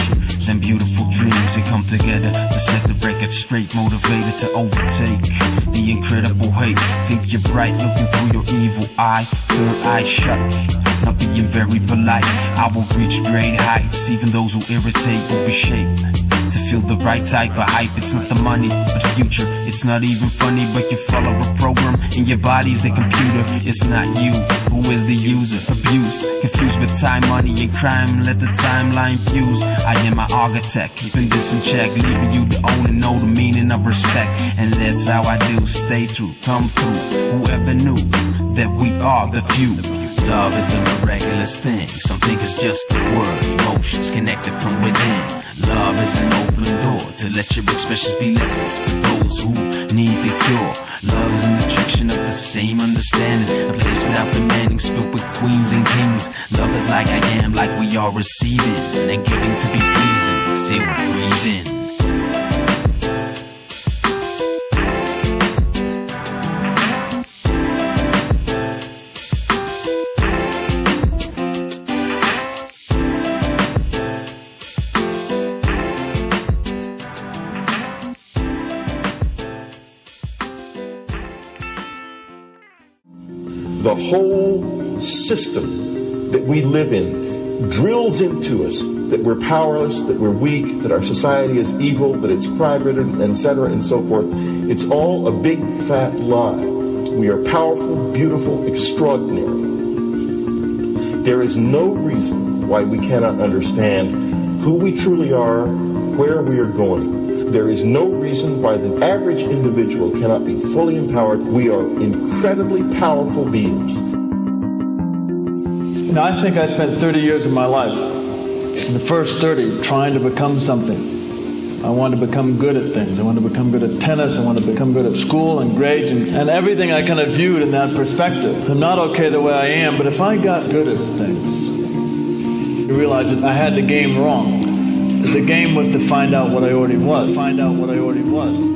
Them beautiful dreams that come together to set the record straight, motivated to overtake the incredible hate. Think you're bright, looking through your evil eye, third eye shut. Not being very polite, I will reach great heights. Even those who irritate will be shaped to feel the right type of hype. It's not the money, but future. It's not even funny, but you follow a program and your body's the computer. It's not you who is the user. Abuse, confused with time, money, and crime. Let the timeline fuse. I am my architect, keeping this in check, leaving you to own and know the meaning of respect. And that's how I do. Stay true, come through. Whoever knew that we are the few. Love is a miraculous thing. Some think it's just a word, emotions connected from within. Love is an open door to let your expressions be lessons for those who need the cure. Love is an attraction of the same understanding, a place without demandings, filled with queens and kings. Love is like I am, like we are receiving, and giving to be pleasing. See what breathe in. The whole system that we live in drills into us that we're powerless, that we're weak, that our society is evil, that it's crime-ridden, etc., and so forth. It's all a big, fat lie. We are powerful, beautiful, extraordinary. There is no reason why we cannot understand who we truly are, where we are going. There is no reason why the average individual cannot be fully empowered. We are incredibly powerful beings. You know, I think I spent 30 years of my life, in the first 30, trying to become something. I wanted to become good at things. I wanted to become good at tennis. I wanted to become good at school and grades and everything I kind of viewed in that perspective. I'm not okay the way I am, but if I got good at things, I realized that I had the game wrong. The game was to find out what I already was. Find out what I already was.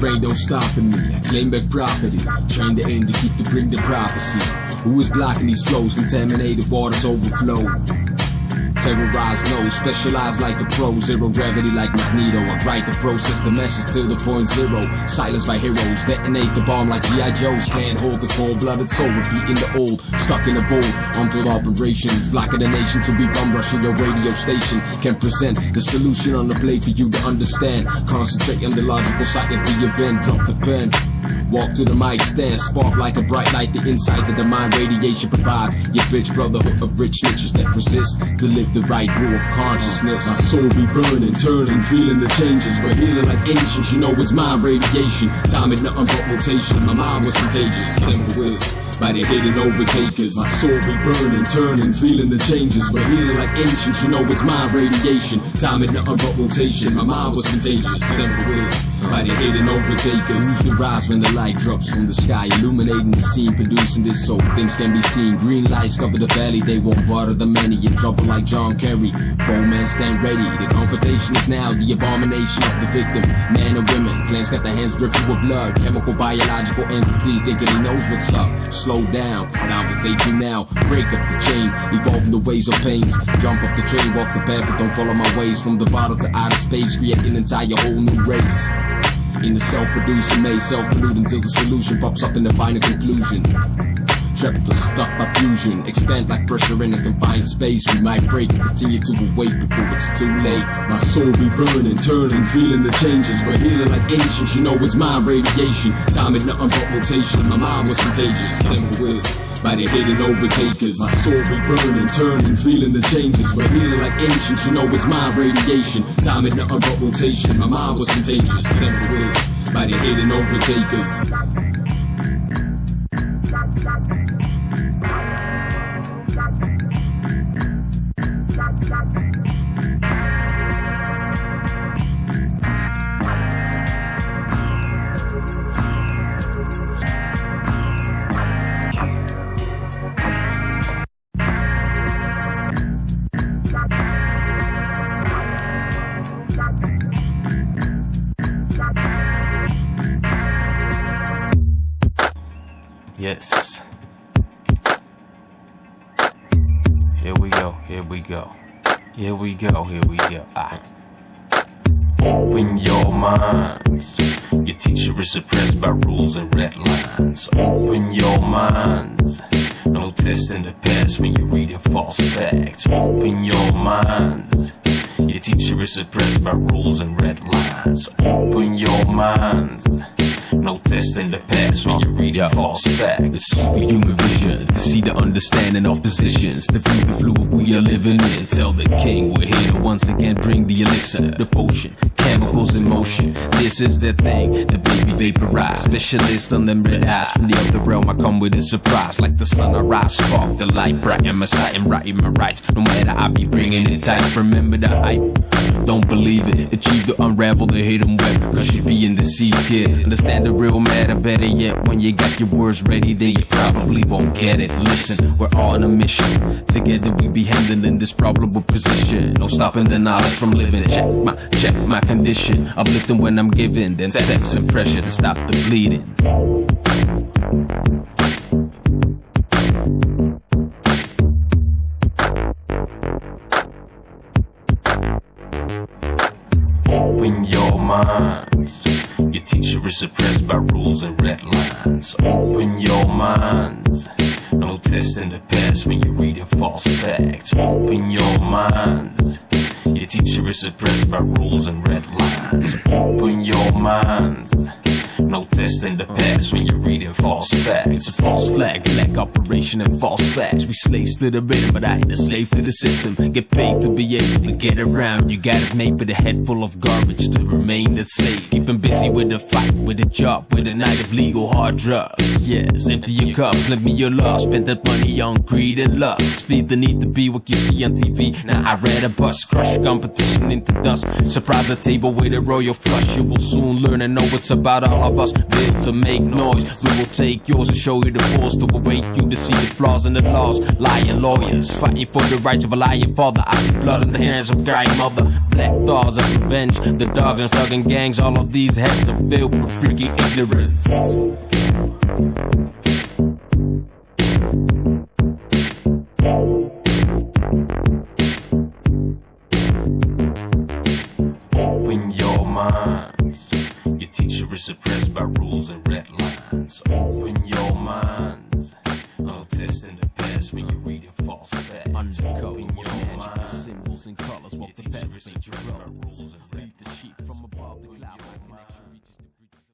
Rain don't stopping me, I claim back property. Train the end to keep to bring the prophecy. Who is blocking these flows? Contaminated waters overflow. Terrorized nose, specialized like a pro. Zero gravity like Magneto. I write the process, the message till the point zero. Silenced by heroes, detonate the bomb like G.I. Joes. Can't hold the cold-blooded soul, repeating the old. Stuck in a void, untold operations. Blocking the nation to be bum rushing your radio station. Can present the solution on the plate for you to understand. Concentrate on the logical side of the event. Drop the pen. Walk to the mic stand, spark like a bright light. The insight that the mind radiation provide. Your bitch brotherhood of rich niches that resist to live the right rule of consciousness. My soul be burning, turning, feeling the changes. We're healing like ancients, you know it's mind radiation. Time is nothing but rotation. My mind was contagious, temper with by the hidden overtakers. My soul be burning, turning, feeling the changes. We're healing like ancients, you know it's mind radiation. Time is nothing but rotation. My mind was contagious, temper with by the hidden overtakers. Who's the rise when the light drops from the sky, illuminating the scene, producing this so things can be seen. Green lights cover the valley, they won't water the many. In trouble like John Kerry, bowman stand ready. The confrontation is now the abomination of the victim. Man or women, plants got their hands dripping with blood. Chemical, biological entity, thinking he knows what's up. Slow down, it's time to take you now. Break up the chain, evolving the ways of pains. Jump up the train, walk the path, but don't follow my ways. From the bottle to outer space, create an entire whole new race. In the self-producing maze, self-polluting till the solution pops up in the final conclusion. Trapped or stuck by fusion, expand like pressure in a confined space. We might break, continue to awake before it's too late. My soul be burning, turning, feeling the changes. We're healing like ancients, you know it's mind radiation. Time is nothing but rotation. My mind was contagious, temper with by the hidden overtakers. My soul be burning, turning, feeling the changes. We're healing like ancients, you know it's mind radiation. Time is nothing but rotation. My mind was contagious, temper with by the hidden overtakers. Yes. Here we go, here we go. Here we go, here we go. Open your minds. Your teacher is suppressed by rules and red lines. Open your minds. No testing the past when you're reading false facts. Open your minds. Your teacher is suppressed by rules and red lines. Open your minds. No testing the past when you're reading false facts. It's superhuman vision to see the understanding of positions. To be the fluid we are living in. Tell the king we're here to once again bring the elixir, the potion, chemicals in motion. This is the thing, the baby vaporize. Specialist on them red eyes. From the other realm I come with a surprise. Like the sun I rise, spark the light bright. I'm a sight and right in my rights. No matter I be bringing it tight. Remember the hype, don't believe it. Achieve to unravel the hidden web, cause you be in the seed, kid. Understand the real matter, better yet, when you got your words ready, then you probably won't get it. Listen, we're all on a mission. Together we be handling this probable position. No stopping the knowledge from living. Check my condition. Uplifting when I'm giving, then test some pressure to stop the bleeding. Open your minds. Your teacher is suppressed by rules and red lines. Open your minds. No No testing the past when you're reading false facts. Open your minds. Your teacher is suppressed by rules and red lines. Open your minds. No testing the past when you're reading false facts. A false flag, black operation and false facts. We slaves to the rhythm, but I ain't a slave to the system. Get paid to be able to get around. You got it made with a head full of garbage to remain that slave. Keep them busy with a fight, with a job, with a night of legal hard drugs. Yes, empty your cups, lend me your love. Spend that money on greed and lust. Feed the need to be what you see on TV. Now I read a bus, crush competition into dust. Surprise the table with a royal flush. You will soon learn and know it's about all of us. Built to make noise. We will take yours and show you the force to awake you to see the flaws in the laws. Lying lawyers fighting for the rights of a lying father. I see blood in the hands of crying mother. Black thoughts of revenge. The dogs and thugging gangs. All of these heads are filled with freaking ignorance. Open your minds. Your teacher is suppressed by rules and red lines. Open your minds. No testing the past when you're reading false facts. Open your minds. Symbols and colors. Your teacher is suppressed by rules and red lines.